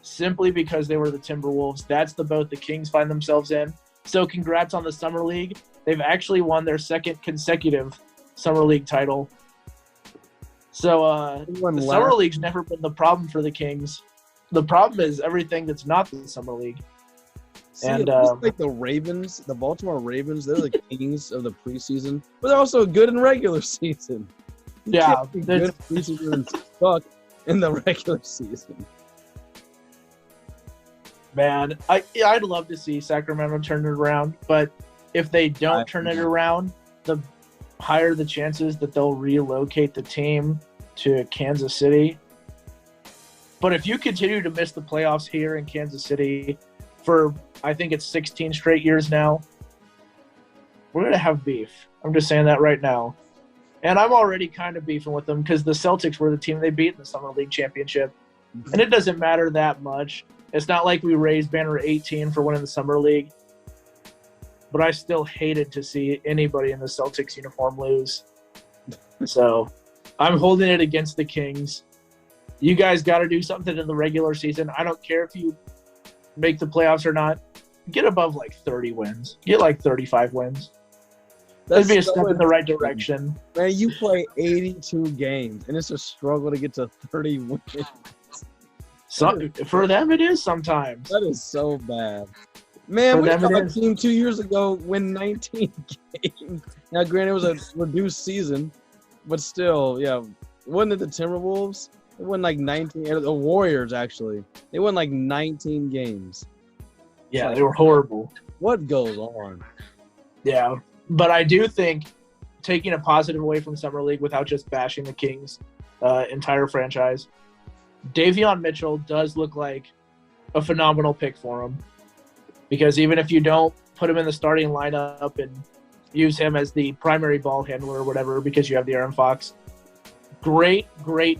simply because they were the Timberwolves. That's the boat the Kings find themselves in. So congrats on the Summer League. They've actually won their second consecutive Summer League title. So the Summer League's never been the problem for the Kings. The problem is everything that's not the Summer League. See, and like the Ravens, the Baltimore Ravens, they're the kings of the preseason, but they're also good in regular season. Yeah, good in preseason and suck in the regular season. Man, I'd love to see Sacramento turn it around, but if they don't turn it around, the higher the chances that they'll relocate the team to Kansas City. But if you continue to miss the playoffs here in Kansas City for, I think it's 16 straight years now, we're going to have beef. I'm just saying that right now. And I'm already kind of beefing with them because the Celtics were the team they beat in the Summer League Championship. And it doesn't matter that much. It's not like we raised banner 18 for winning the Summer League. But I still hated to see anybody in the Celtics uniform lose. So I'm holding it against the Kings. You guys got to do something in the regular season. I don't care if you make the playoffs or not. Get above like 30 wins. Get like 35 wins. That'd be a step in the right direction. Man, you play 82 games, and it's a struggle to get to 30 wins. For them, it is sometimes. That is so bad. Man, we saw a team 2 years ago win 19 games. Now, granted, it was a reduced season, but still, yeah. Wasn't it the Timberwolves? They won like 19. The Warriors, actually. They won like 19 games. Yeah, they were horrible. What goes on? Yeah, but I do think taking a positive away from Summer League without just bashing the Kings' entire franchise, Davion Mitchell does look like a phenomenal pick for him. Because even if you don't put him in the starting lineup and use him as the primary ball handler or whatever because you have the Aaron Fox, great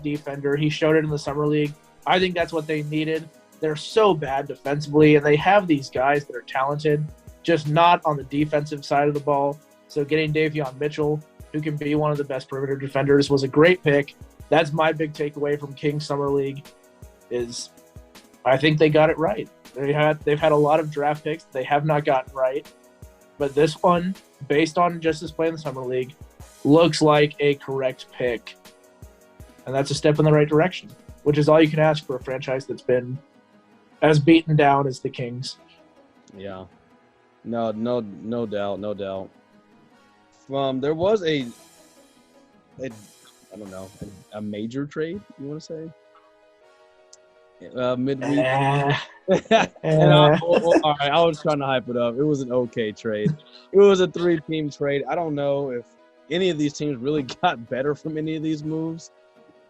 defender. He showed it in the Summer League. I think that's what they needed. They're so bad defensively, and they have these guys that are talented, just not on the defensive side of the ball. So getting Davion Mitchell, who can be one of the best perimeter defenders, was a great pick. That's my big takeaway from Kings Summer League is I think they got it right. They've had a lot of draft picks they have not gotten right. But this one, based on just his play in the Summer League, looks like a correct pick. And that's a step in the right direction, which is all you can ask for a franchise that's been as beaten down as the Kings. Yeah. No doubt. There was a major trade, you want to say? Midweek. All right, I was trying to hype it up. It was an okay trade. It was a 3-team trade. I don't know if any of these teams really got better from any of these moves,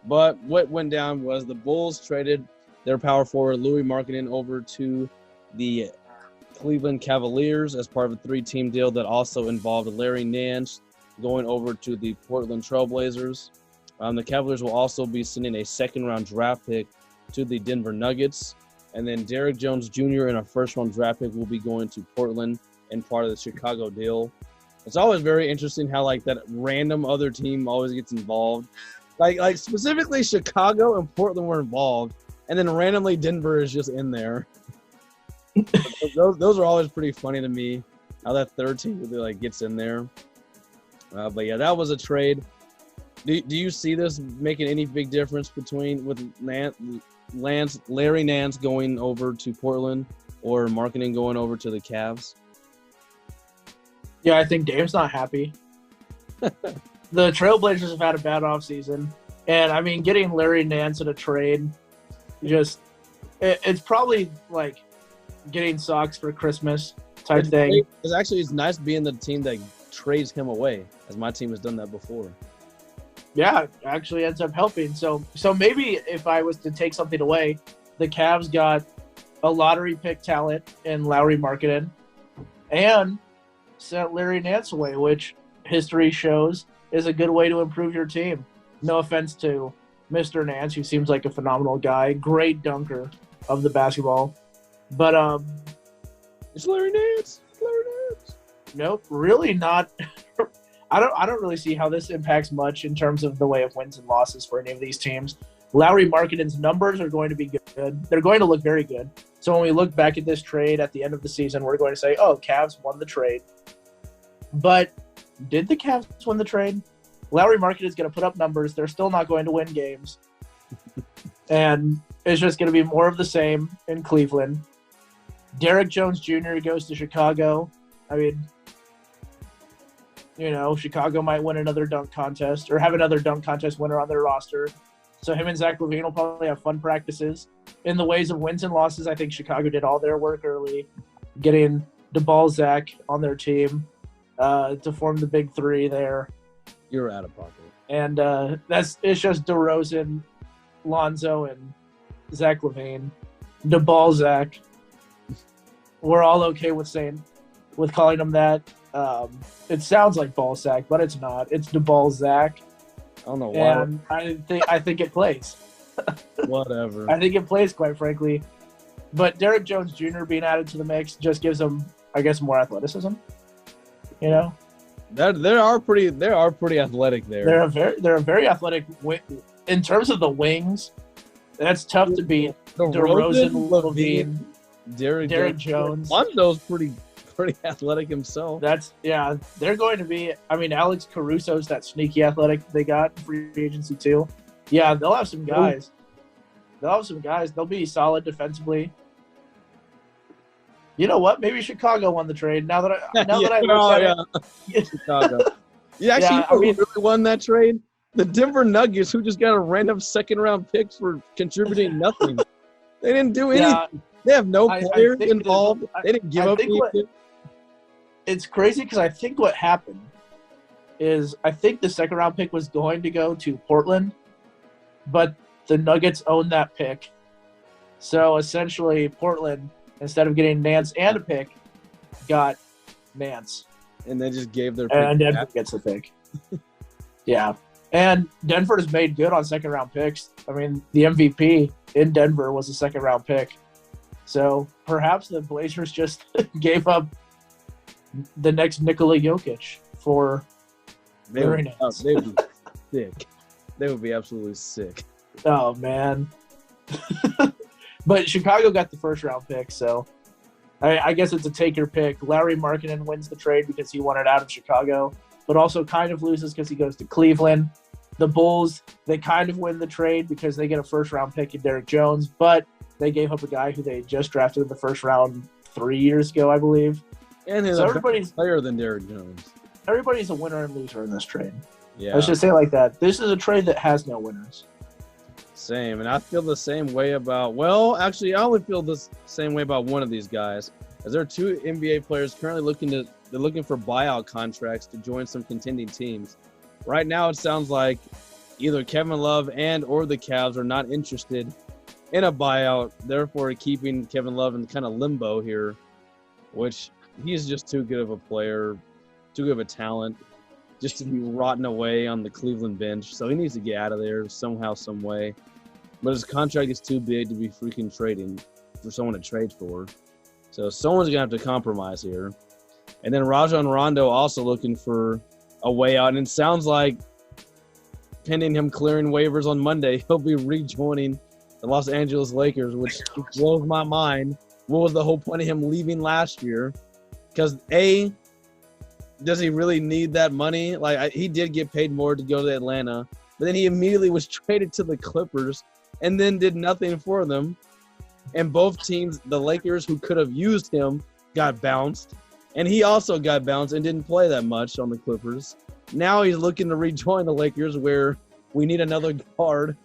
but what went down was the Bulls traded their power forward Louis Markkinen over to the Cleveland Cavaliers as part of a 3-team deal that also involved Larry Nance going over to the Portland Trailblazers. The Cavaliers will also be sending a second-round draft pick to the Denver Nuggets. And then Derrick Jones Jr. and a first-round draft pick will be going to Portland and part of the Chicago deal. It's always very interesting how, like, that random other team always gets involved. Like specifically Chicago and Portland were involved, and then randomly Denver is just in there. those are always pretty funny to me, how that third team really, like, gets in there. But, yeah, that was a trade. Do you see this making any big difference with Larry Nance going over to Portland or Markkinen going over to the Cavs? Yeah, I think Dame's not happy. The Trailblazers have had a bad offseason. And, I mean, getting Larry Nance in a trade, it's probably like getting socks for Christmas type thing. It's nice being the team that trades him away, as my team has done that before. Yeah, it actually ends up helping. So maybe if I was to take something away, the Cavs got a lottery pick talent in Lowry Markkanen, and sent Larry Nance away, which history shows is a good way to improve your team. No offense to Mr. Nance, who seems like a phenomenal guy, great dunker of the basketball. But It's Larry Nance. nope, really not. I don't really see how this impacts much in terms of the way of wins and losses for any of these teams. Lowry Markkanen's numbers are going to be good. They're going to look very good. So when we look back at this trade at the end of the season, we're going to say, oh, Cavs won the trade. But did the Cavs win the trade? Lowry Markkanen is going to put up numbers. They're still not going to win games. And it's just going to be more of the same in Cleveland. Derrick Jones Jr. goes to Chicago. I mean, Chicago might win another dunk contest or have another dunk contest winner on their roster. So him and Zach LaVine will probably have fun practices. In the ways of wins and losses, I think Chicago did all their work early, getting DeBall Zach on their team to form the big three there. You're out of pocket. And it's just DeRozan, Lonzo, and Zach LaVine. DeBall Zach. We're all okay with calling him that. It sounds like ball sack, but it's not. It's DeBall Zach. I don't know why. And I think it plays. Whatever. I think it plays, quite frankly. But Derrick Jones Jr. being added to the mix just gives him, I guess, more athleticism. They are pretty athletic there. They're a very athletic in terms of the wings. That's tough to beat. DeRozan, LaVine, Derrick Jones. Lonzo's pretty athletic himself. They're going to be. I mean, Alex Caruso's that sneaky athletic they got in free agency too. Yeah, they'll have some guys. They'll be solid defensively. You know what? Maybe Chicago won the trade. Now that I look at it. Chicago. Who really won that trade? The Denver Nuggets, who just got a random second-round pick for contributing nothing. They didn't do anything. Yeah, they have no players involved. They didn't give up anything. It's crazy because I think what happened is the second-round pick was going to go to Portland, but the Nuggets owned that pick. So essentially, Portland, instead of getting Nance and a pick, got Nance. And they just gave their pick. And Denver gets the pick. Yeah. And Denver has made good on second-round picks. I mean, the MVP in Denver was a second-round pick. So perhaps the Blazers just gave up the next Nikola Jokic for Larry Nance. They would be sick. They would be absolutely sick. Oh, man. But Chicago got the first-round pick, so I guess it's a take-your-pick. Larry Markkanen wins the trade because he wanted out of Chicago, but also kind of loses because he goes to Cleveland. The Bulls, they kind of win the trade because they get a first-round pick in Derrick Jones, but they gave up a guy who they just drafted in the first round 3 years ago, I believe. And he's a better player than Derrick Jones. Everybody's a winner and loser in this trade. Yeah. Let's just say it like that. This is a trade that has no winners. Same, and I feel the same way about – well, actually, I only feel the same way about one of these guys. As there are two NBA players currently looking for buyout contracts to join some contending teams. Right now, it sounds like either Kevin Love or the Cavs are not interested in a buyout, therefore keeping Kevin Love in kind of limbo here, which he's just too good of a player, too good of a talent, just to be rotting away on the Cleveland bench. So he needs to get out of there somehow, some way. But his contract is too big to be freaking trading for someone to trade for. So someone's going to have to compromise here. And then Rajon Rondo also looking for a way out. And it sounds like, pending him clearing waivers on Monday, he'll be rejoining the Los Angeles Lakers, which blows my mind. What was the whole point of him leaving last year? Because, A, does he really need that money? He did get paid more to go to Atlanta, but then he immediately was traded to the Clippers and then did nothing for them. And both teams, the Lakers, who could have used him, got bounced. And he also got bounced and didn't play that much on the Clippers. Now he's looking to rejoin the Lakers where we need another guard.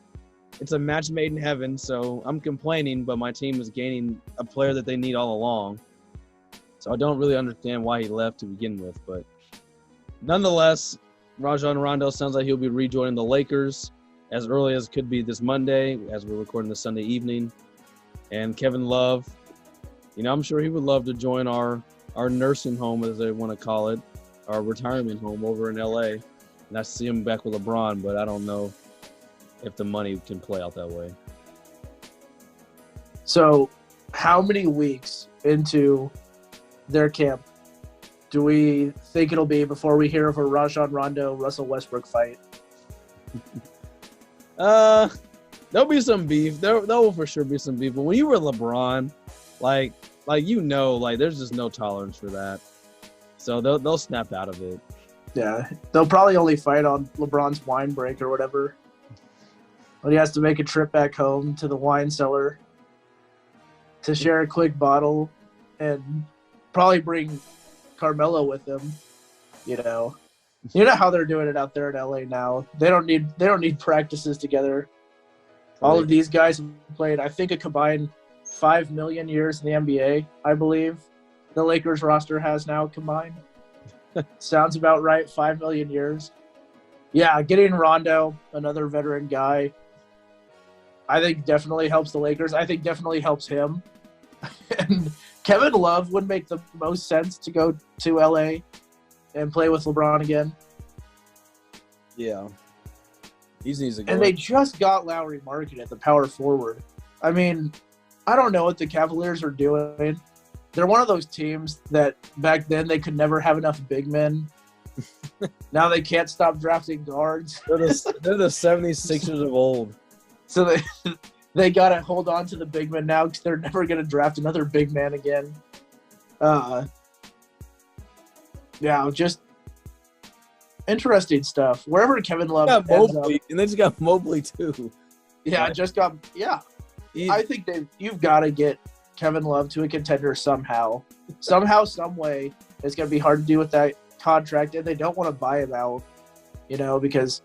It's a match made in heaven, so I'm complaining, but my team is gaining a player that they need all along. So I don't really understand why he left to begin with. But nonetheless, Rajon Rondo sounds like he'll be rejoining the Lakers as early as could be this Monday, as we're recording this Sunday evening. And Kevin Love, I'm sure he would love to join our nursing home, as they want to call it, our retirement home over in LA. And I see him back with LeBron, but I don't know if the money can play out that way. So, how many weeks into their camp do we think it'll be before we hear of a Rajon Rondo Russell Westbrook fight? There'll be some beef. There will for sure be some beef. But when you were LeBron, like there's just no tolerance for that. So they'll snap out of it. Yeah, they'll probably only fight on LeBron's wine break or whatever. When he has to make a trip back home to the wine cellar to share a quick bottle and probably bring Carmelo with him. You know how they're doing it out there in LA now. They don't need practices together. All of these guys have played, I think, a combined 5 million years in the NBA, I believe. The Lakers roster has now combined. Sounds about right, 5 million years. Yeah, getting Rondo, another veteran guy, I think definitely helps the Lakers. I think definitely helps him. And Kevin Love would make the most sense to go to LA and play with LeBron again. Yeah. He needs to go. And they just got Lowry Market at the power forward. I mean, I don't know what the Cavaliers are doing. They're one of those teams that back then they could never have enough big men. Now they can't stop drafting guards. They're the 76ers of old. So they got to hold on to the big men now because they're never going to draft another big man again. Yeah, just interesting stuff. Wherever Kevin Love ends Mobley, up, and they just got Mobley too. Yeah, I think you've got to get Kevin Love to a contender somehow. Somehow, some way. It's going to be hard to do with that contract, and they don't want to buy him out, because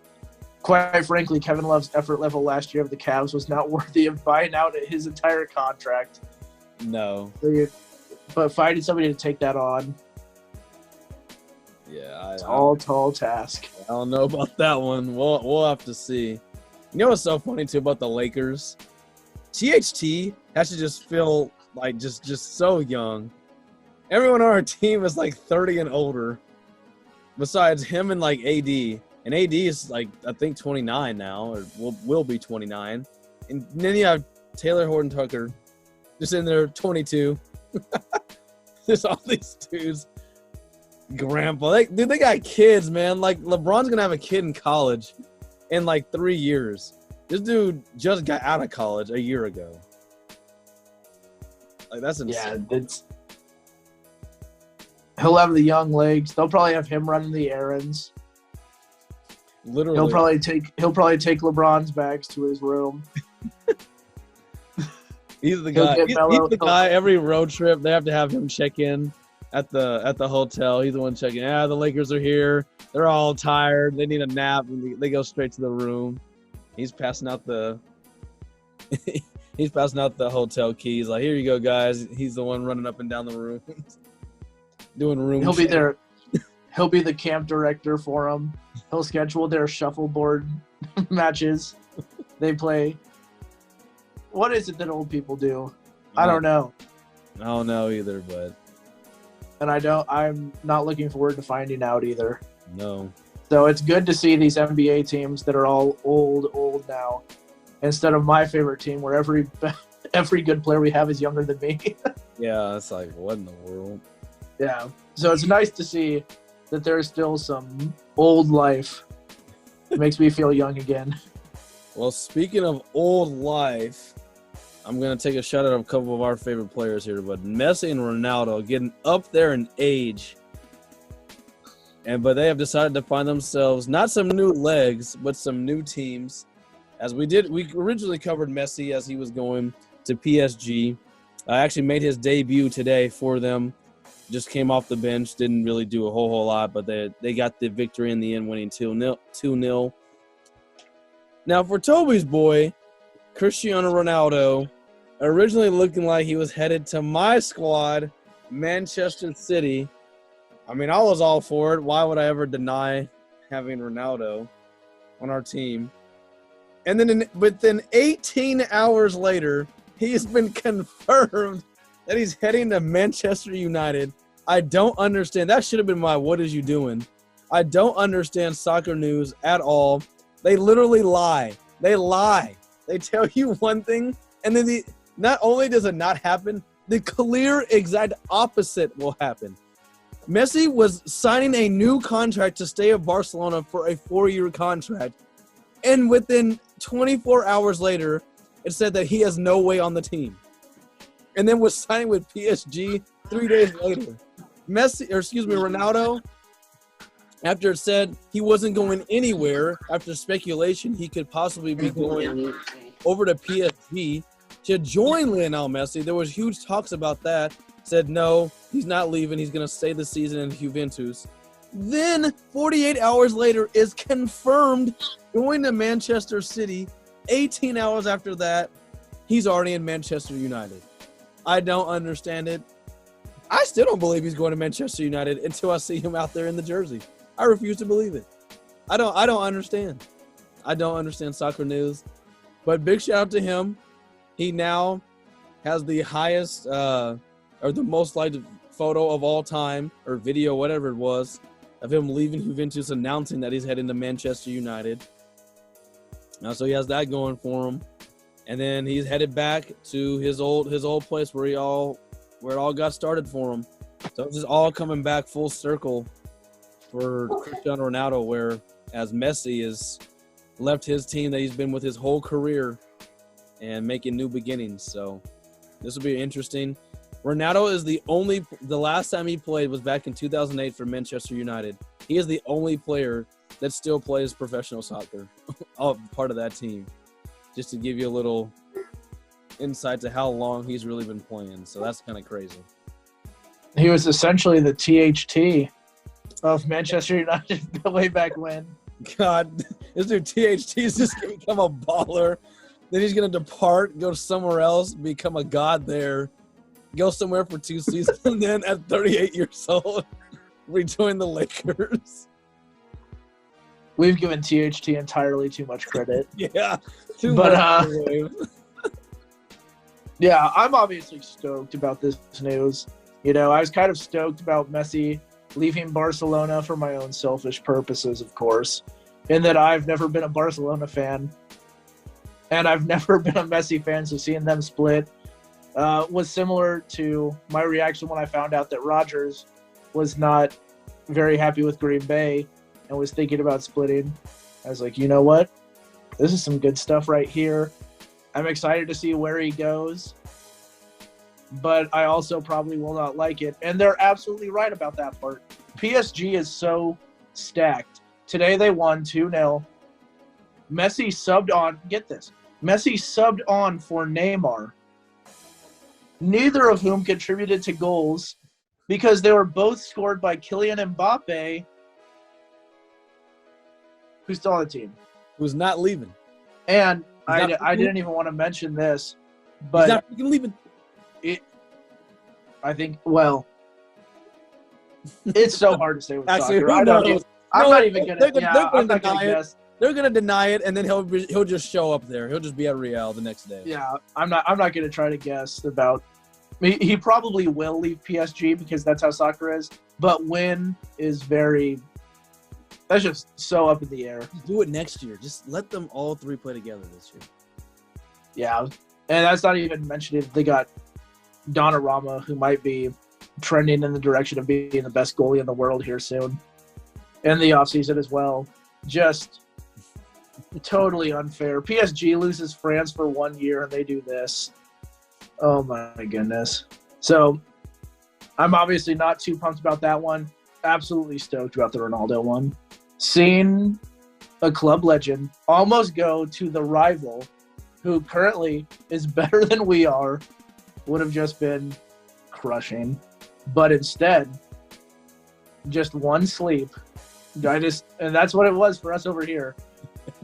quite frankly, Kevin Love's effort level last year of the Cavs was not worthy of buying out his entire contract. No. But finding somebody to take that on, yeah, tall task. I don't know about that one. We'll have to see. You know what's so funny too about the Lakers? THT has to just feel like just so young. Everyone on our team is like 30 and older, besides him and like AD. And AD is like I think 29 now, or will be 29. And then you have Taylor Horton Tucker, just in there 22. There's all these dudes. Grandpa, they got kids, man. Like LeBron's gonna have a kid in college in like 3 years. This dude just got out of college a year ago. Like that's insane. Yeah, he'll have the young legs. They'll probably have him running the errands. Literally, he'll probably take LeBron's bags to his room. He's the guy. He's the guy. Every road trip, they have to have him check in at the hotel. He's the one checking. The Lakers are here. They're all tired. They need a nap. And they go straight to the room. He's passing out the hotel keys. Like, here you go, guys. He's the one running up and down the room, doing room. He'll be there. He'll be the camp director for them. He'll schedule their shuffleboard matches. They play. What is it that old people do? I don't know. I don't know either, but. And I'm not looking forward to finding out either. No. So it's good to see these NBA teams that are all old now, instead of my favorite team where every good player we have is younger than me. Yeah, it's like, what in the world? Yeah. So it's nice to see that there's still some old life. It makes me feel young again. Well, speaking of old life, I'm going to take a shot at a couple of our favorite players here, but Messi and Ronaldo getting up there in age. But they have decided to find themselves not some new legs, but some new teams. We originally covered Messi as he was going to PSG. I actually made his debut today for them. Just came off the bench, didn't really do a whole lot, but they got the victory in the end, winning 2-0. Now, for Toby's boy, Cristiano Ronaldo, originally looking like he was headed to my squad, Manchester City. I mean, I was all for it. Why would I ever deny having Ronaldo on our team? And then within 18 hours later, he's been confirmed that he's heading to Manchester United. I don't understand. That should have been my what is you doing? I don't understand soccer news at all. They literally lie. They lie. They tell you one thing, and then not only does it not happen, the clear exact opposite will happen. Messi was signing a new contract to stay at Barcelona for a 4-year contract, and within 24 hours later, it said that he has no way on the team. And then was signing with PSG 3 days later. Ronaldo, after it said he wasn't going anywhere, after speculation he could possibly be going over to PSG to join Lionel Messi. There was huge talks about that. Said no, he's not leaving. He's going to stay the season in Juventus. Then 48 hours later is confirmed going to Manchester City. 18 hours after that, he's already in Manchester United. I don't understand it. I still don't believe he's going to Manchester United until I see him out there in the jersey. I refuse to believe it. I don't understand. I don't understand soccer news. But big shout out to him. He now has the highest or the most liked photo of all time, or video, whatever it was, of him leaving Juventus, announcing that he's heading to Manchester United. So he has that going for him. And then he's headed back to his old place where it all got started for him. So it's just all coming back full circle for Cristiano Ronaldo, where as Messi has left his team that he's been with his whole career and making new beginnings. So this will be interesting. Ronaldo is the last time he played was back in 2008 for Manchester United. He is the only player that still plays professional soccer, part of that team. Just to give you a little insight to how long he's really been playing. So that's kind of crazy. He was essentially the THT of Manchester United way back when. God, this dude THT is just going to become a baller. Then he's going to depart, go somewhere else, become a god there, go somewhere for 2 seasons, and then at 38 years old, rejoin the Lakers. We've given THT entirely too much credit. Yeah, too much. Yeah, I'm obviously stoked about this news. You know, I was kind of stoked about Messi leaving Barcelona for my own selfish purposes, of course, in that I've never been a Barcelona fan, and I've never been a Messi fan, so seeing them split was similar to my reaction when I found out that Rodgers was not very happy with Green Bay and was thinking about splitting. I was like, you know what? This is some good stuff right here. I'm excited to see where he goes, but I also probably will not like it. And they're absolutely right about that part. PSG is so stacked. Today they won 2-0. Messi subbed on, get this, Messi subbed on for Neymar, neither of whom contributed to goals because they were both scored by Kylian Mbappe, who's still on the team. Who's not leaving. And I didn't even want to mention this, but he's not freaking leaving. I think, well, it's so hard to say with Actually, soccer. I'm not even going to guess. They're going to deny it, and then he'll just show up there. He'll just be at Real the next day. Yeah, I'm not going to try to guess about. He probably will leave PSG because that's how soccer is. But when is very. That's just so up in the air. Just do it next year. Just let them all three play together this year. Yeah, and that's not even mentioning they got Donnarumma, who might be trending in the direction of being the best goalie in the world here soon, in the offseason as well. Just totally unfair. PSG loses France for 1 year, and they do this. Oh, my goodness. So I'm obviously not too pumped about that one. Absolutely stoked about the Ronaldo one. Seeing a club legend almost go to the rival who currently is better than we are would have just been crushing. But instead, just one sleep. And that's what it was for us over here.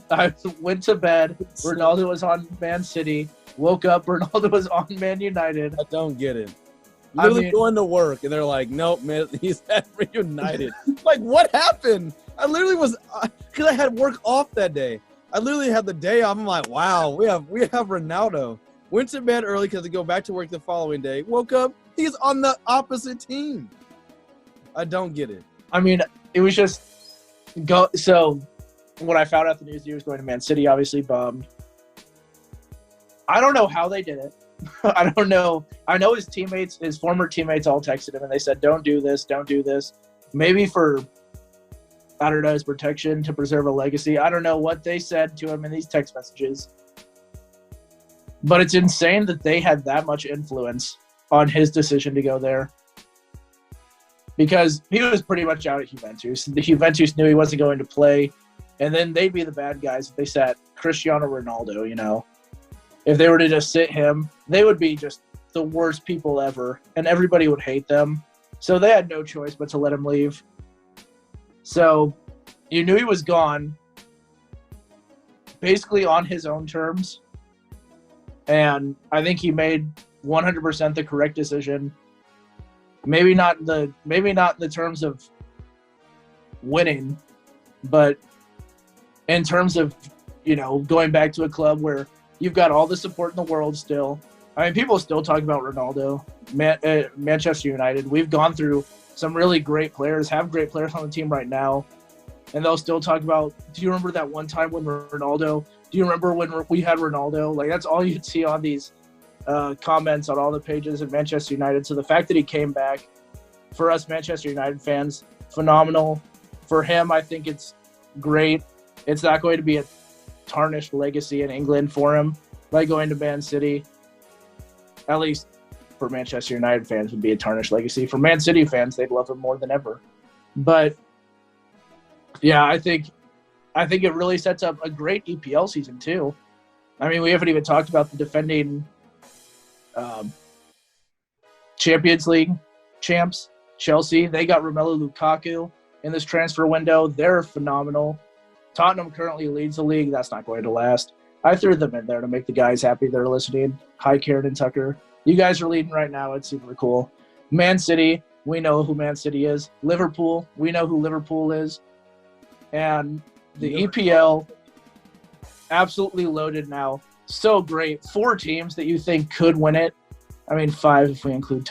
I went to bed. Ronaldo was on Man City. Woke up. Ronaldo was on Man United. I don't get it. Literally going to work, and they're like, nope, man, he's at Reunited. Like, what happened? I literally was – because I had work off that day. I literally had the day off. I'm like, wow, we have Ronaldo. went to bed early because to go back to work the following day. Woke up, he's on the opposite team. I don't get it. I mean, it was just so when I found out the news he was going to Man City, obviously bummed. I don't know how they did it. I don't know. I know his former teammates all texted him and they said, don't do this, don't do this. Maybe for, I don't know, his protection to preserve a legacy. I don't know what they said to him in these text messages. But it's insane that they had that much influence on his decision to go there. Because he was pretty much out at Juventus. The Juventus knew he wasn't going to play. And then they'd be the bad guys if they sat Cristiano Ronaldo, you know. If they were to just sit him, they would be just the worst people ever. And everybody would hate them. So they had no choice but to let him leave. So you knew he was gone. Basically on his own terms. And I think he made 100% the correct decision. Maybe not in the terms of winning, but in terms of, you know, going back to a club where you've got all the support in the world still. I mean, people still talk about Ronaldo, Manchester United. We've gone through some really great players, have great players on the team right now, and they'll still talk about, do you remember that one time when Ronaldo, do you remember when we had Ronaldo? Like, that's all you'd see on these comments on all the pages of Manchester United. So the fact that he came back, for us Manchester United fans, phenomenal. For him, I think it's great. It's not going to be a tarnished legacy in England for him by going to Man City. At least for Manchester United fans, would be a tarnished legacy. For Man City fans, they'd love him more than ever. But yeah, I think it really sets up a great EPL season too. I mean, we haven't even talked about the defending Champions League champs, Chelsea. They got Romelu Lukaku in this transfer window. They're phenomenal. Tottenham currently leads the league. That's not going to last. I threw them in there to make the guys happy that are listening. Hi, Karen and Tucker. You guys are leading right now. It's super cool. Man City, we know who Man City is. Liverpool, we know who Liverpool is. And the EPL, absolutely loaded now. So great. 4 teams that you think could win it. I mean, 5 if we include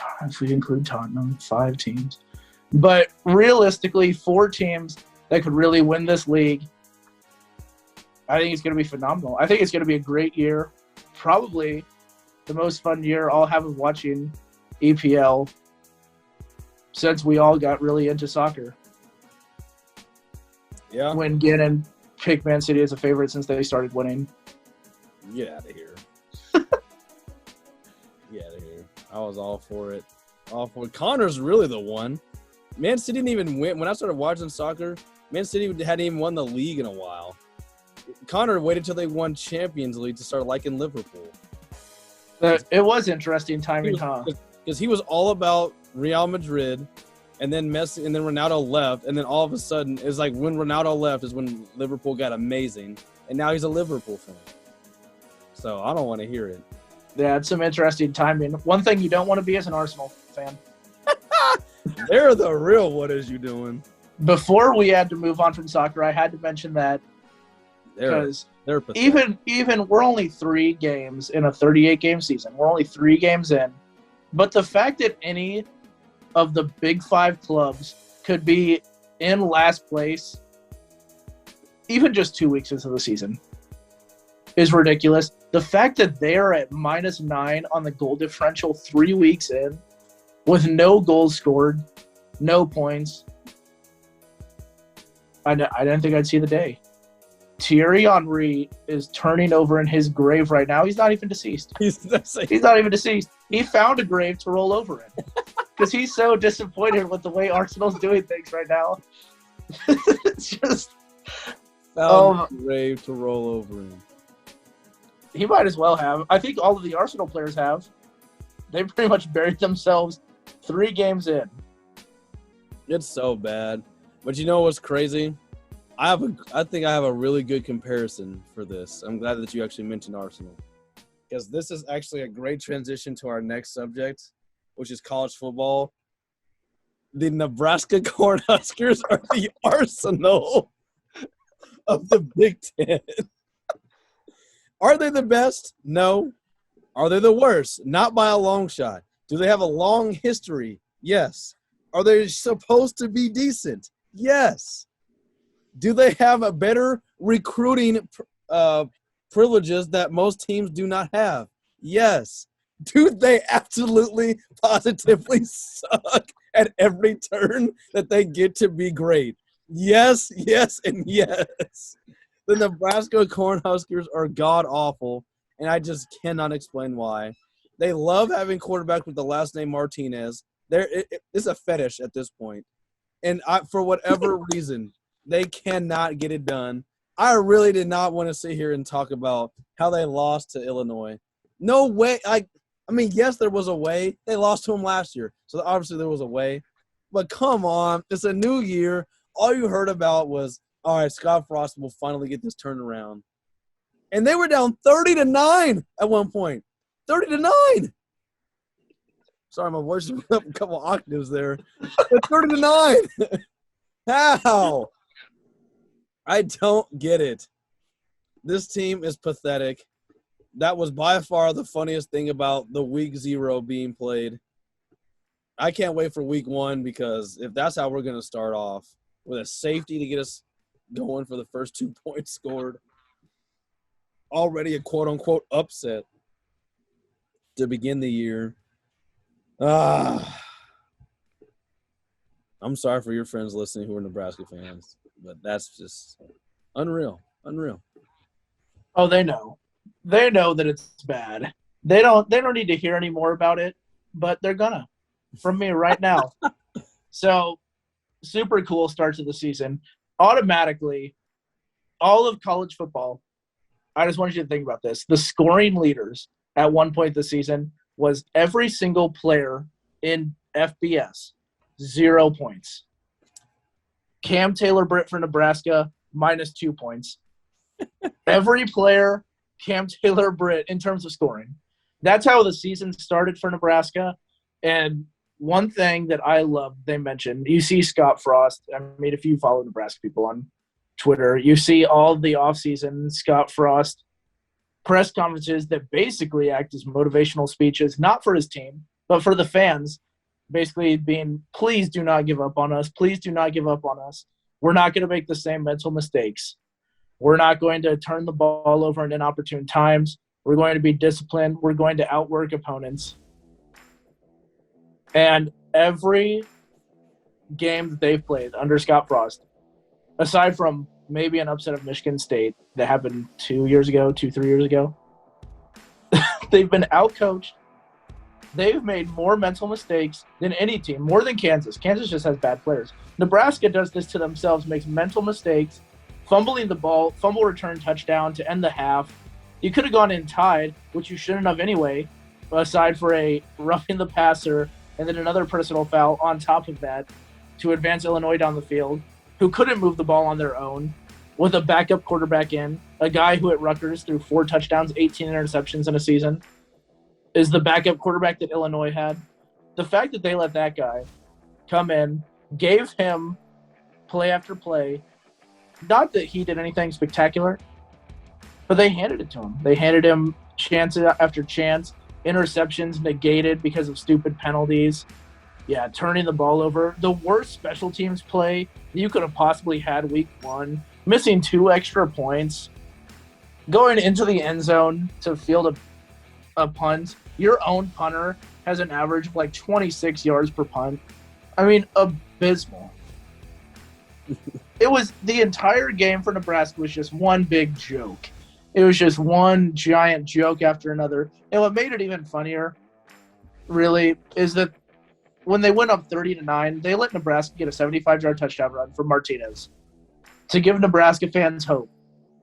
Tottenham. 5 teams. But realistically, 4 teams that could really win this league. I think it's going to be phenomenal. I think it's going to be a great year. Probably the most fun year I'll have of watching EPL since we all got really into soccer. Yeah. When Gannon picked Man City as a favorite since they started winning. Get out of here. Get out of here. I was all for it. Connor's really the one. Man City didn't even win. When I started watching soccer, Man City hadn't even won the league in a while. Connor waited till they won Champions League to start liking Liverpool. It was interesting timing, huh? Because he was all about Real Madrid, and then Messi, and then Ronaldo left, and then all of a sudden, it's like when Ronaldo left is when Liverpool got amazing, and now he's a Liverpool fan. So I don't want to hear it. Yeah, it's some interesting timing. One thing you don't want to be is an Arsenal fan. They're the real what is you doing. Before we had to move on from soccer, I had to mention that because even we're only 3 games in a 38-game season. We're only 3 games in. But the fact that any of the big 5 clubs could be in last place even just 2 weeks into the season is ridiculous. The fact that they're at -9 on the goal differential 3 weeks in with no goals scored, no points, I didn't think I'd see the day. Thierry Henry is turning over in his grave right now. He's not even deceased. He's not even deceased. He found a grave to roll over in because he's so disappointed with the way Arsenal's doing things right now. It's just found a grave to roll over in. He might as well have. I think all of the Arsenal players have. They pretty much buried themselves 3 games in. It's so bad. But you know what's crazy? I think I have a really good comparison for this. I'm glad that you actually mentioned Arsenal. Because this is actually a great transition to our next subject, which is college football. The Nebraska Cornhuskers are the Arsenal of the Big Ten. Are they the best? No. Are they the worst? Not by a long shot. Do they have a long history? Yes. Are they supposed to be decent? Yes. Do they have a better recruiting privileges that most teams do not have? Yes. Do they absolutely, positively suck at every turn that they get to be great? Yes, yes, and yes. The Nebraska Cornhuskers are god-awful, and I just cannot explain why. They love having quarterbacks with the last name Martinez. It's a fetish at this point. And for whatever reason, they cannot get it done. I really did not want to sit here and talk about how they lost to Illinois. No way. Yes, there was a way. They lost to them last year, so obviously there was a way. But come on, it's a new year. All you heard about was, all right, Scott Frost will finally get this turned around. And they were down 30-9 at one point. 30-9. Sorry, my voice went up a couple octaves there. But 30-9. How? I don't get it. This team is pathetic. That was by far the funniest thing about the week 0 being played. I can't wait for week 1 because if that's how we're going to start off with a safety to get us going for the first 2 points scored, already a quote-unquote upset to begin the year. I'm sorry for your friends listening who are Nebraska fans, but that's just unreal. Oh, they know. They know that it's bad. They don't need to hear any more about it, but they're gonna from me right now. So, super cool start to the season. Automatically, all of college football, I just want you to think about this. The scoring leaders at one point this season was every single player in FBS, 0 points. Cam Taylor-Britt for Nebraska, -2 points. Every player, Cam Taylor-Britt, in terms of scoring. That's how the season started for Nebraska. And one thing that I love, they mentioned, you see Scott Frost. I mean, if you follow Nebraska people on Twitter, you see all the offseason Scott Frost press conferences that basically act as motivational speeches, not for his team, but for the fans, basically being, please do not give up on us. Please do not give up on us. We're not going to make the same mental mistakes. We're not going to turn the ball over in inopportune times. We're going to be disciplined. We're going to outwork opponents. And every game that they've played under Scott Frost, aside from maybe an upset of Michigan State that happened 3 years ago, they've been outcoached. They've made more mental mistakes than any team, more than Kansas. Kansas just has bad players. Nebraska does this to themselves, makes mental mistakes, fumbling the ball, fumble return touchdown to end the half. You could have gone in tied, which you shouldn't have anyway, aside for a roughing the passer and then another personal foul on top of that to advance Illinois down the field, who couldn't move the ball on their own, with a backup quarterback in, a guy who at Rutgers threw 4 touchdowns, 18 interceptions in a season, is the backup quarterback that Illinois had. The fact that they let that guy come in, gave him play after play, not that he did anything spectacular, but they handed it to him. They handed him chance after chance, interceptions negated because of stupid penalties. Yeah, turning the ball over. The worst special teams play you could have possibly had week 1. Missing 2 extra points. Going into the end zone to field a punt. Your own punter has an average of like 26 yards per punt. I mean, abysmal. It was the entire game for Nebraska was just one big joke. It was just one giant joke after another. And what made it even funnier, really, is that when they went up 30-9, they let Nebraska get a 75-yard touchdown run from Martinez to give Nebraska fans hope.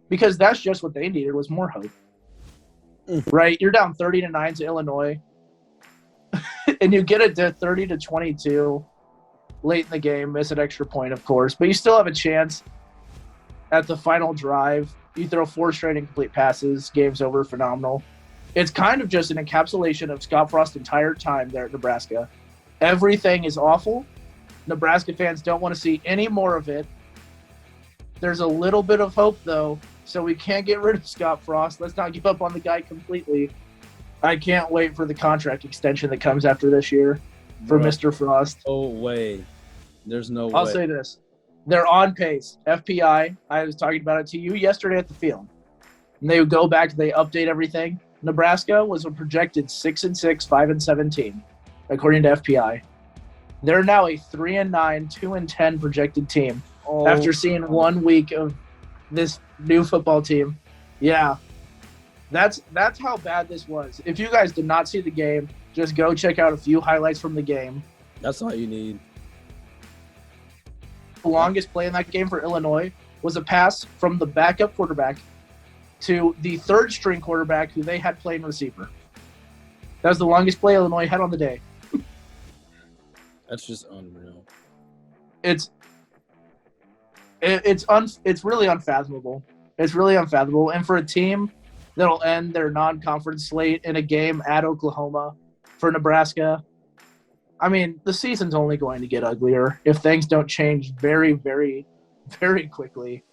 Because that's just what they needed was more hope. Right? You're down 30-9 to Illinois. And you get it to 30-22 late in the game. Miss an extra point, of course. But you still have a chance at the final drive. You throw 4 straight incomplete passes. Game's over. Phenomenal. It's kind of just an encapsulation of Scott Frost's entire time there at Nebraska. Everything is awful. Nebraska fans don't want to see any more of it. There's a little bit of hope, though, so we can't get rid of Scott Frost. Let's not give up on the guy completely. I can't wait for the contract extension that comes after this year for Bro, Mr. Frost. no way. There's no I'll way. say this. They're on pace. FPI, I was talking about it to you yesterday at the field. And they would go back, they update everything. Nebraska was a projected 6-6, 5-17, according to FPI. They're now a 3-9, 2-10 projected team after seeing 1 week of this new football team. Yeah. That's how bad this was. If you guys did not see the game, just go check out a few highlights from the game. That's all you need. The longest play in that game for Illinois was a pass from the backup quarterback to the third-string quarterback who they had playing receiver. That was the longest play Illinois had on the day. That's just unreal. It's really unfathomable. It's really unfathomable. And for a team that'll end their non-conference slate in a game at Oklahoma for Nebraska, I mean, the season's only going to get uglier if things don't change very, very, very quickly.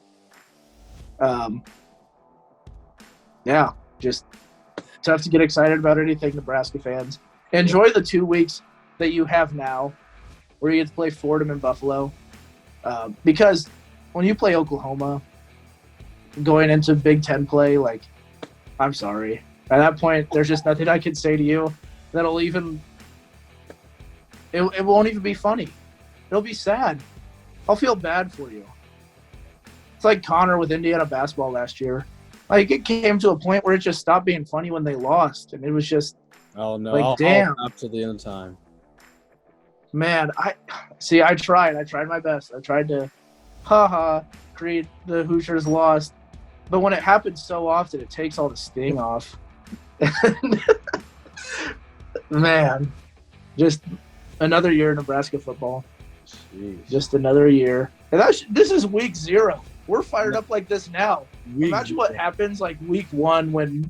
Yeah, just tough to get excited about anything, Nebraska fans. Enjoy the 2 weeks that you have now where you get to play Fordham and Buffalo. Because when you play Oklahoma, going into Big Ten play, like, I'm sorry. At that point, there's just nothing I can say to you that'll even – it won't even be funny. It'll be sad. I'll feel bad for you. It's like Connor with Indiana basketball last year. Like, it came to a point where it just stopped being funny when they lost, and it was just Oh, no. like, damn. Up to the end of time. Man, I tried my best. I tried to create the Hoosiers lost. But when it happens so often, it takes all the sting off. Man, just another year of Nebraska football. Jeez. Just another year. And this is week 0. We're fired up like this now. Imagine what happens like week 1 when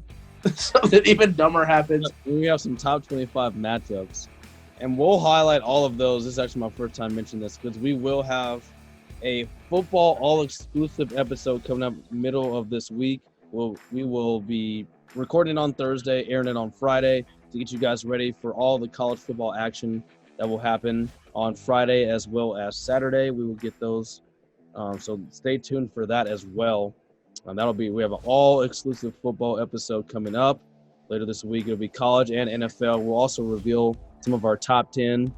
something even dumber happens. We have some top 25 matchups. And we'll highlight all of those. This is actually my first time mentioning this because we will have a football all-exclusive episode coming up middle of this week. We will be recording on Thursday, airing it on Friday to get you guys ready for all the college football action that will happen on Friday as well as Saturday. We will get those. So stay tuned for that as well. We have an all-exclusive football episode coming up later this week. It'll be college and NFL. We'll also reveal some of our top 10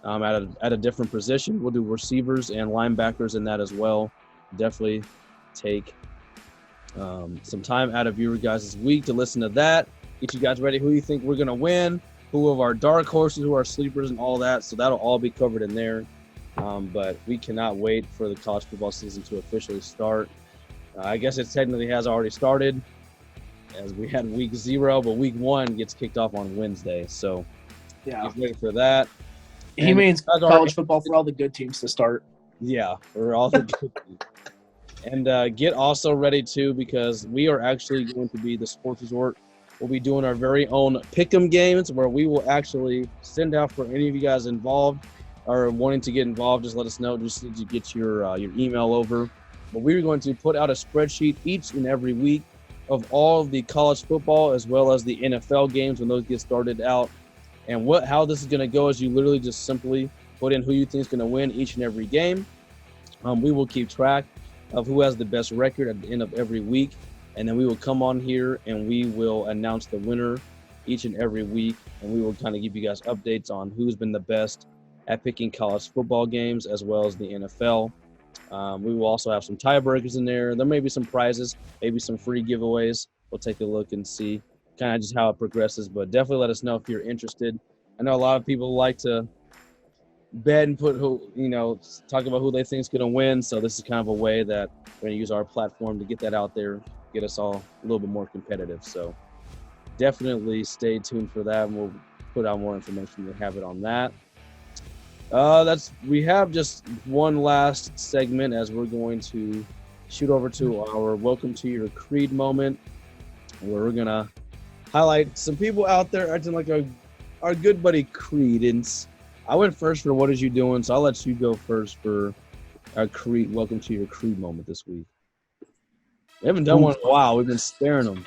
at a different position. We'll do receivers and linebackers in that as well. Definitely take some time out of your guys' week to listen to that. Get you guys ready who you think we're going to win, who of our dark horses, who are sleepers and all that. So that'll all be covered in there. But we cannot wait for the college football season to officially start. I guess it technically has already started as we had week 0, but week 1 gets kicked off on Wednesday. So yeah, get ready for that. He means college football for all the good teams to start. Yeah, for all the good teams. And get also ready, too, because we are actually going to be the Sports Resort. We'll be doing our very own Pick'em games where we will actually send out for any of you guys involved or wanting to get involved. Just let us know. Just need to get your email over. But we're going to put out a spreadsheet each and every week of all of the college football as well as the NFL games when those get started out. And how this is going to go is you literally just simply put in who you think is going to win each and every game. We will keep track of who has the best record at the end of every week. And then we will come on here and we will announce the winner each and every week. And we will kind of give you guys updates on who's been the best at picking college football games as well as the NFL. We will also have some tiebreakers in there. There may be some prizes, maybe some free giveaways. We'll take a look and see kind of just how it progresses. But definitely let us know if you're interested. I know a lot of people like to bet and talk about who they think is going to win. So this is kind of a way that we're going to use our platform to get that out there, get us all a little bit more competitive. So definitely stay tuned for that, and we'll put out more information to have it on that. We have just one last segment as we're going to shoot over to our Welcome to Your Creed moment, where we're going to highlight some people out there acting like our good buddy Creedence. I went first for What Is You Doing, so I'll let you go first for our Creed Welcome to Your Creed moment this week. We haven't done one in a while. We've been sparing them.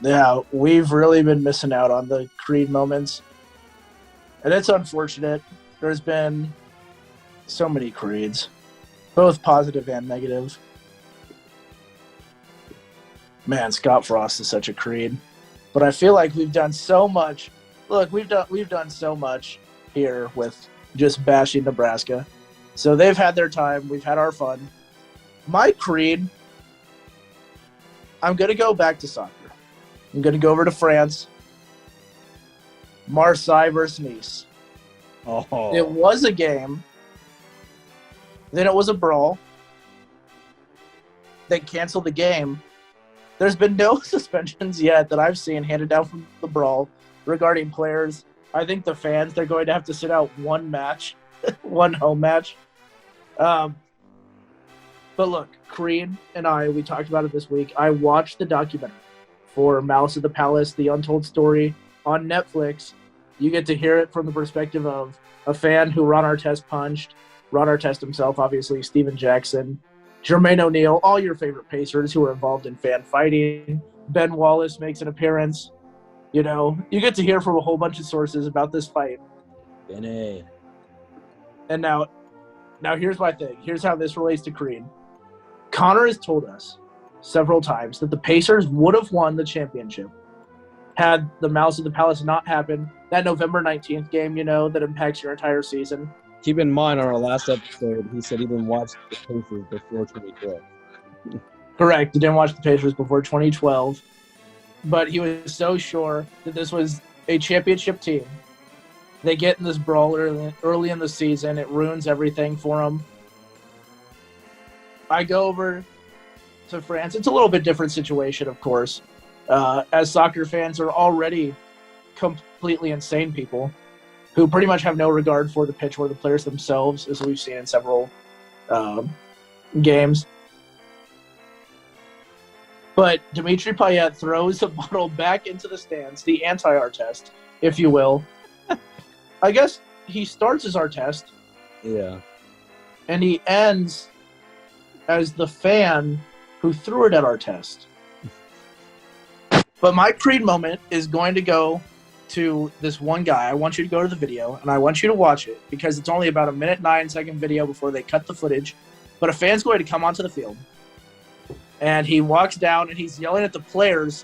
Yeah, we've really been missing out on the Creed moments. And it's unfortunate. There's been so many Creeds, both positive and negative. Man, Scott Frost is such a Creed. But I feel like we've done so much. Look, we've done so much here with just bashing Nebraska. So they've had their time. We've had our fun. My Creed, I'm going to go back to soccer. I'm going to go over to France. Marseille versus Nice. Oh, It was a game. Then it was a brawl. They canceled the game. There's been no suspensions yet that I've seen handed down from the brawl regarding players. I think the fans, they're going to have to sit out one match, one home match. But look, Creed and we talked about it this week. I watched the documentary for Malice at the Palace, The Untold Story on Netflix. You get to hear it from the perspective of a fan who Ron Artest punched. Ron Artest himself, obviously, Steven Jackson, Jermaine O'Neal, all your favorite Pacers who are involved in fan fighting. Ben Wallace makes an appearance. You know, you get to hear from a whole bunch of sources about this fight. Benny. And now here's my thing. Here's how this relates to Creed. Connor has told us several times that the Pacers would have won the championship had the Malice at the Palace not happened. That November 19th game, you know, that impacts your entire season. Keep in mind, on our last episode, he said he didn't watch the Pacers before 2012. Correct. He didn't watch the Pacers before 2012. But he was so sure that this was a championship team. They get in this brawl early in the season. It ruins everything for them. I go over to France. It's a little bit different situation, of course. As soccer fans are already completely insane people who pretty much have no regard for the pitch or the players themselves, as we've seen in several games. But Dimitri Payet throws the bottle back into the stands, the anti-Artest, if you will. I guess he starts as Artest. Yeah. And he ends as the fan who threw it at Artest. But my Creed moment is going to go to this one guy. I want you to go to the video, and I want you to watch it because it's only about a 1:09 video before they cut the footage. But a fan's going to come onto the field, and he walks down, and he's yelling at the players,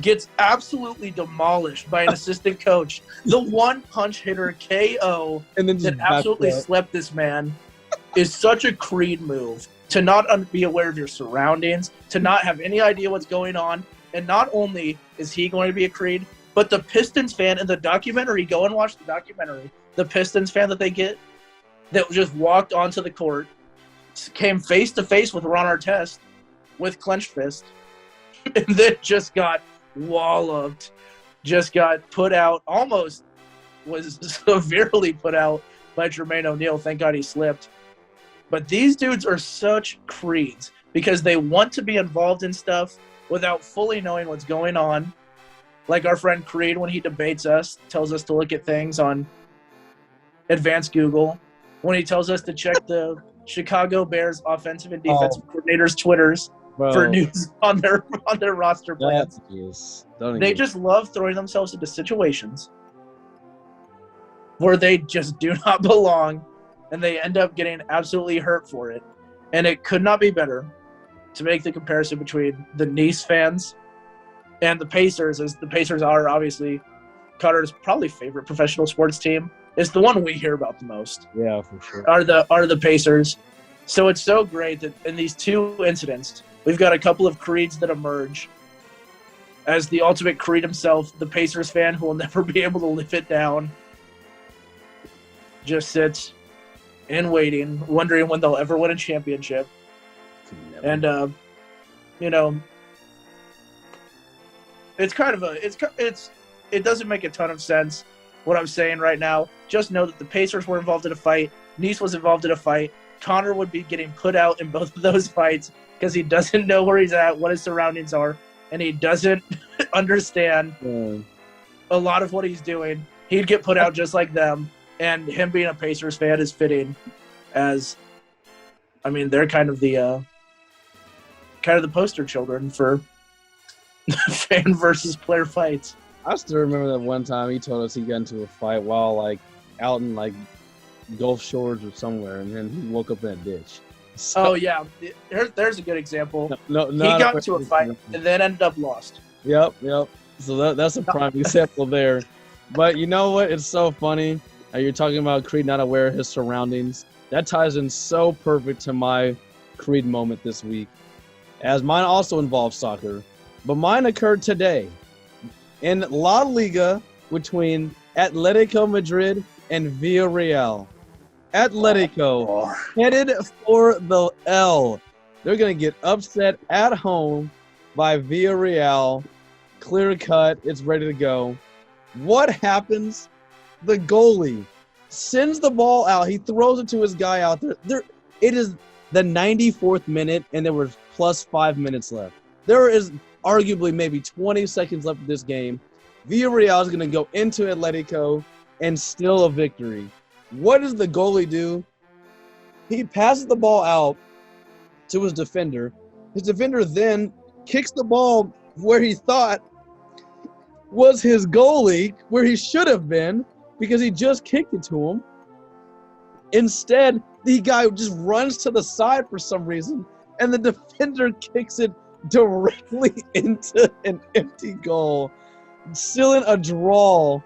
gets absolutely demolished by an assistant coach. The one-punch hitter KO And then that absolutely slept this man is such a Creed move. To not be aware of your surroundings, to not have any idea what's going on. And not only is he going to be a Creed, but the Pistons fan in the documentary, go and watch the documentary, the Pistons fan that they get, that just walked onto the court, came face-to-face with Ron Artest with clenched fist, and then just got walloped, just got put out, almost was severely put out by Jermaine O'Neal. Thank God he slipped. But these dudes are such Creeds because they want to be involved in stuff without fully knowing what's going on. Like our friend Creed, when he debates us, tells us to look at things on advanced Google. When he tells us to check the Chicago Bears offensive and defensive coordinators' Twitters for news on their roster plans. They just love throwing themselves into situations where they just do not belong, and they end up getting absolutely hurt for it. And it could not be better to make the comparison between the Nice fans and the Pacers, as the Pacers are obviously Cutter's probably favorite professional sports team. It's the one we hear about the most. Yeah, for sure. Are the Pacers. So it's so great that in these two incidents, we've got a couple of Creeds that emerge. As the ultimate Creed himself, the Pacers fan who will never be able to live it down, just sits in waiting, wondering when they'll ever win a championship. And you know, it's kind of it doesn't make a ton of sense what I'm saying right now. Just know that the Pacers were involved in a fight. Nice was involved in a fight. Connor would be getting put out in both of those fights because he doesn't know where he's at, what his surroundings are, and he doesn't understand a lot of what he's doing. He'd get put out just like them, and him being a Pacers fan is fitting, as I mean they're kind of the poster children for Fan versus player fights. I still remember that one time he told us he got into a fight while like out in like Gulf Shores or somewhere, and then he woke up in a ditch. So, Oh yeah, there's a good example. no, He got into a fight and then ended up lost. Yep. So that's a prime example there. But you know what? It's so funny how you're talking about Creed not aware of his surroundings. That ties in so perfect to my Creed moment this week, as mine also involves soccer, but mine occurred today in La Liga between Atletico Madrid and Villarreal. Atletico headed for the L. They're going to get upset at home by Villarreal. Clear cut. It's ready to go. What happens? The goalie sends the ball out. He throws it to his guy out there. It is the 94th minute, and there was plus 5 minutes left. There is arguably maybe 20 seconds left of this game. Villarreal is going to go into Atletico and steal a victory. What does the goalie do? He passes the ball out to his defender. His defender then kicks the ball where he thought was his goalie, where he should have been, because he just kicked it to him. Instead, the guy just runs to the side for some reason, and the defender kicks it directly into an empty goal, sealing a draw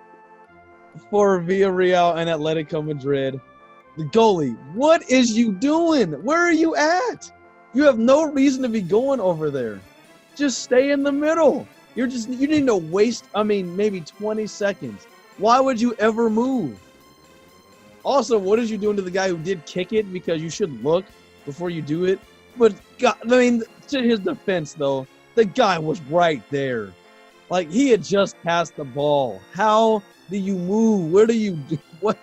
for Villarreal and Atletico Madrid. The goalie, what is you doing? Where are you at? You have no reason to be going over there. Just stay in the middle. You need to waste, maybe 20 seconds. Why would you ever move? Also, what is you doing to the guy who did kick it? Because you should look before you do it. But, God, to his defense, though, the guy was right there. Like, he had just passed the ball. How do you move? Where do you do? What?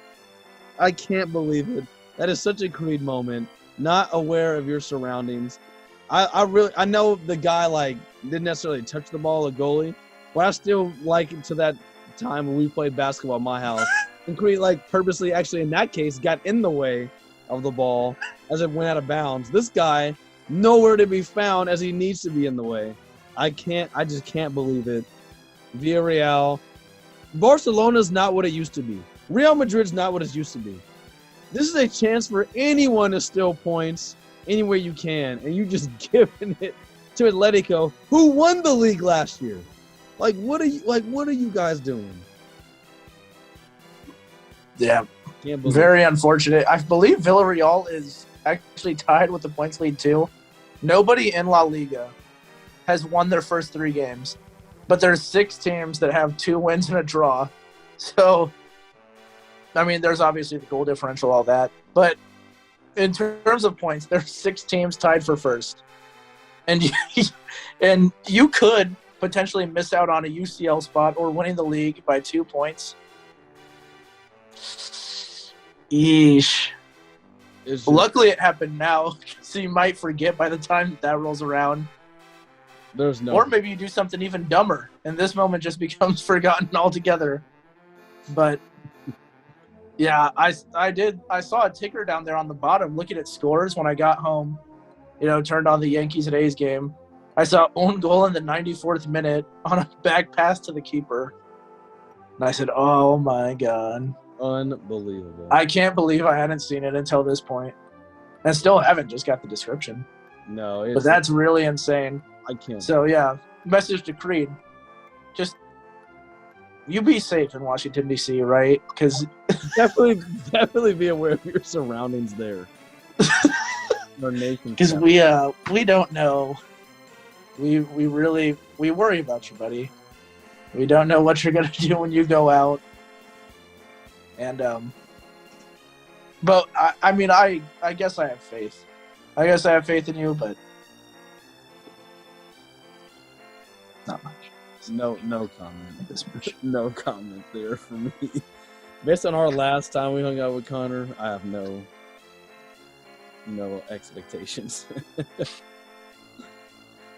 I can't believe it. That is such a Creed moment. Not aware of your surroundings. I know the guy, didn't necessarily touch the ball, the goalie, but I still like it to that time when we played basketball at my house. And Creed, purposely, actually, in that case, got in the way of the ball as it went out of bounds. This guy, nowhere to be found as he needs to be in the way. I just can't believe it. Villarreal. Barcelona's not what it used to be. Real Madrid's not what it used to be. This is a chance for anyone to steal points any way you can, and you just giving it to Atletico, who won the league last year. What are you guys doing? Yeah, very unfortunate. I believe Villarreal is actually tied with the points lead too. Nobody in La Liga has won their first 3 games, but there's 6 teams that have 2 wins and a draw. So, there's obviously the goal differential, all that, but in terms of points, there's 6 teams tied for first, and you could potentially miss out on a UCL spot or winning the league by 2 points. Eesh. Luckily, it happened now, so you might forget by the time that rolls around. Or maybe you do something even dumber, and this moment just becomes forgotten altogether. But yeah, I saw a ticker down there on the bottom looking at scores when I got home. Turned on the Yankees and A's game. I saw own goal in the 94th minute on a back pass to the keeper. And I said, oh my God. Unbelievable. I can't believe I hadn't seen it until this point. And still haven't, just got the description. No. But that's really insane. I can't. So, yeah, message to Creed. Just, you be safe in Washington, D.C., right? Because definitely be aware of your surroundings there. Because we don't know. We worry about you, buddy. We don't know what you're gonna do when you go out. And but I guess I have faith. I guess I have faith in you, but not much. No comment. No comment there for me. Based on our last time we hung out with Connor, I have no expectations.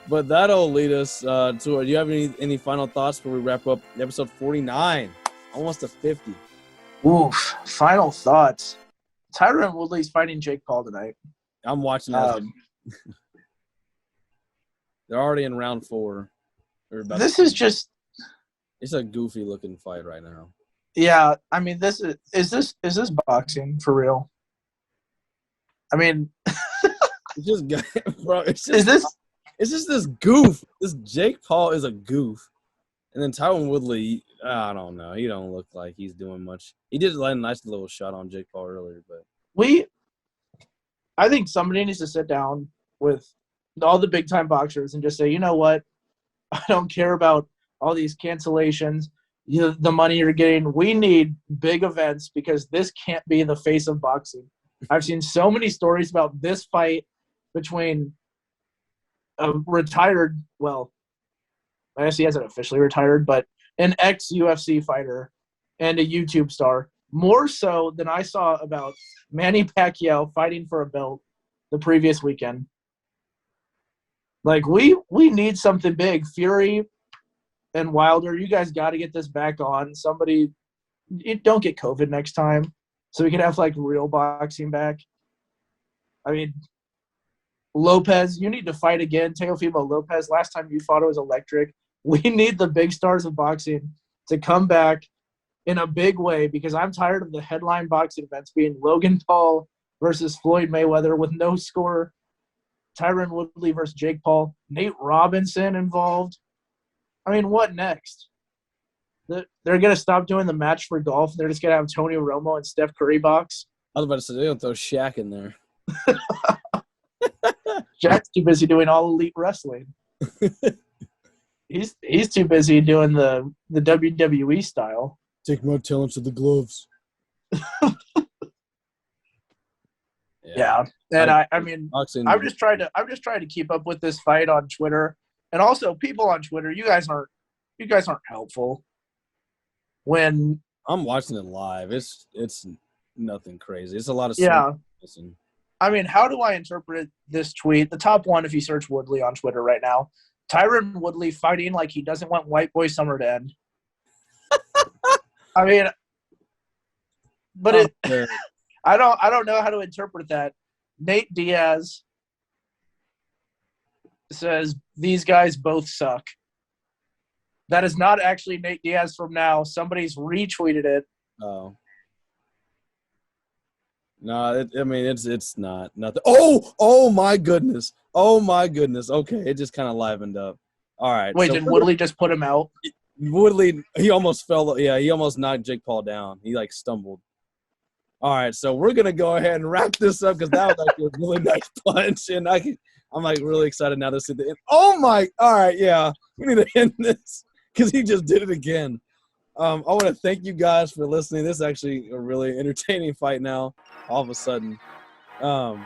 But that'll lead us to. Do you have any final thoughts before we wrap up episode 49, almost to 50? Oof! Final thoughts. Tyron Woodley's fighting Jake Paul tonight. I'm watching that. They're already in round 4. This is just – it's a goofy-looking fight right now. Yeah, I mean, is this boxing for real? I mean – It's just – bro, it's just this goof. This Jake Paul is a goof. And then Tyron Woodley, I don't know. He don't look like he's doing much. He did land a nice little shot on Jake Paul earlier, but I think somebody needs to sit down with all the big-time boxers and just say, you know what? I don't care about all these cancellations, the money you're getting. We need big events because this can't be the face of boxing. I've seen so many stories about this fight between a retired, well, I guess he hasn't officially retired, but an ex-UFC fighter and a YouTube star, more so than I saw about Manny Pacquiao fighting for a belt the previous weekend. Like, we need something big. Fury and Wilder, you guys got to get this back on. Somebody – don't get COVID next time so we can have, like, real boxing back. I mean – Lopez, you need to fight again. Teofimo Lopez, last time you fought, it was electric. We need the big stars of boxing to come back in a big way because I'm tired of the headline boxing events being Logan Paul versus Floyd Mayweather with no score, Tyron Woodley versus Jake Paul, Nate Robinson involved. I mean, what next? They're going to stop doing the match for golf. They're just going to have Tony Romo and Steph Curry box. I was about to say, they're going to throw Shaq in there. Jack's too busy doing all elite wrestling. He's too busy doing the WWE style. Take my talents to the gloves. Yeah. And I mean, I'm just trying to keep up with this fight on Twitter, and also people on Twitter. You guys aren't helpful. When I'm watching it live, it's nothing crazy. It's a lot of Listen. I mean, how do I interpret this tweet? The top one, if you search Woodley on Twitter right now, Tyron Woodley fighting like he doesn't want White Boy Summer to end. I mean, but I don't know how to interpret that. Nate Diaz says these guys both suck. That is not actually Nate Diaz from now. Somebody's retweeted it. Oh. No, I mean it's not nothing. Oh my goodness. Oh my goodness. Okay, it just kind of livened up. All right. Wait, did Woodley just put him out? Woodley, he almost fell. Yeah, he almost knocked Jake Paul down. He like stumbled. All right, so we're gonna go ahead and wrap this up because that was actually a really nice punch, and I'm like really excited now to see the end. Oh my! All right, yeah, we need to end this because he just did it again. I want to thank you guys for listening. This is actually a really entertaining fight now, all of a sudden. But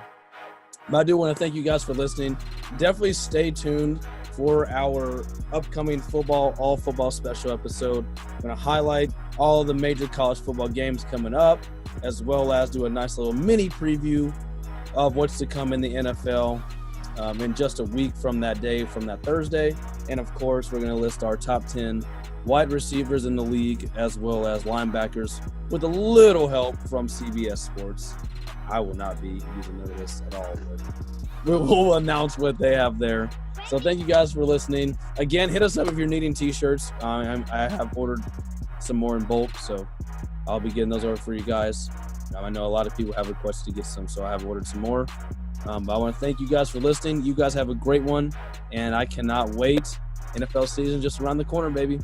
I do want to thank you guys for listening. Definitely stay tuned for our upcoming all football special episode. I'm going to highlight all of the major college football games coming up, as well as do a nice little mini preview of what's to come in the NFL in just a week from that day, from that Thursday. And, of course, we're going to list our top 10 wide receivers in the league, as well as linebackers, with a little help from CBS Sports. I will not be using none of this at all, but we'll announce what they have there. So thank you guys for listening. Again, hit us up if you're needing T-shirts. I have ordered some more in bulk, so I'll be getting those over for you guys. I know a lot of people have requested to get some, so I have ordered some more. But I want to thank you guys for listening. You guys have a great one, and I cannot wait. NFL season just around the corner, baby.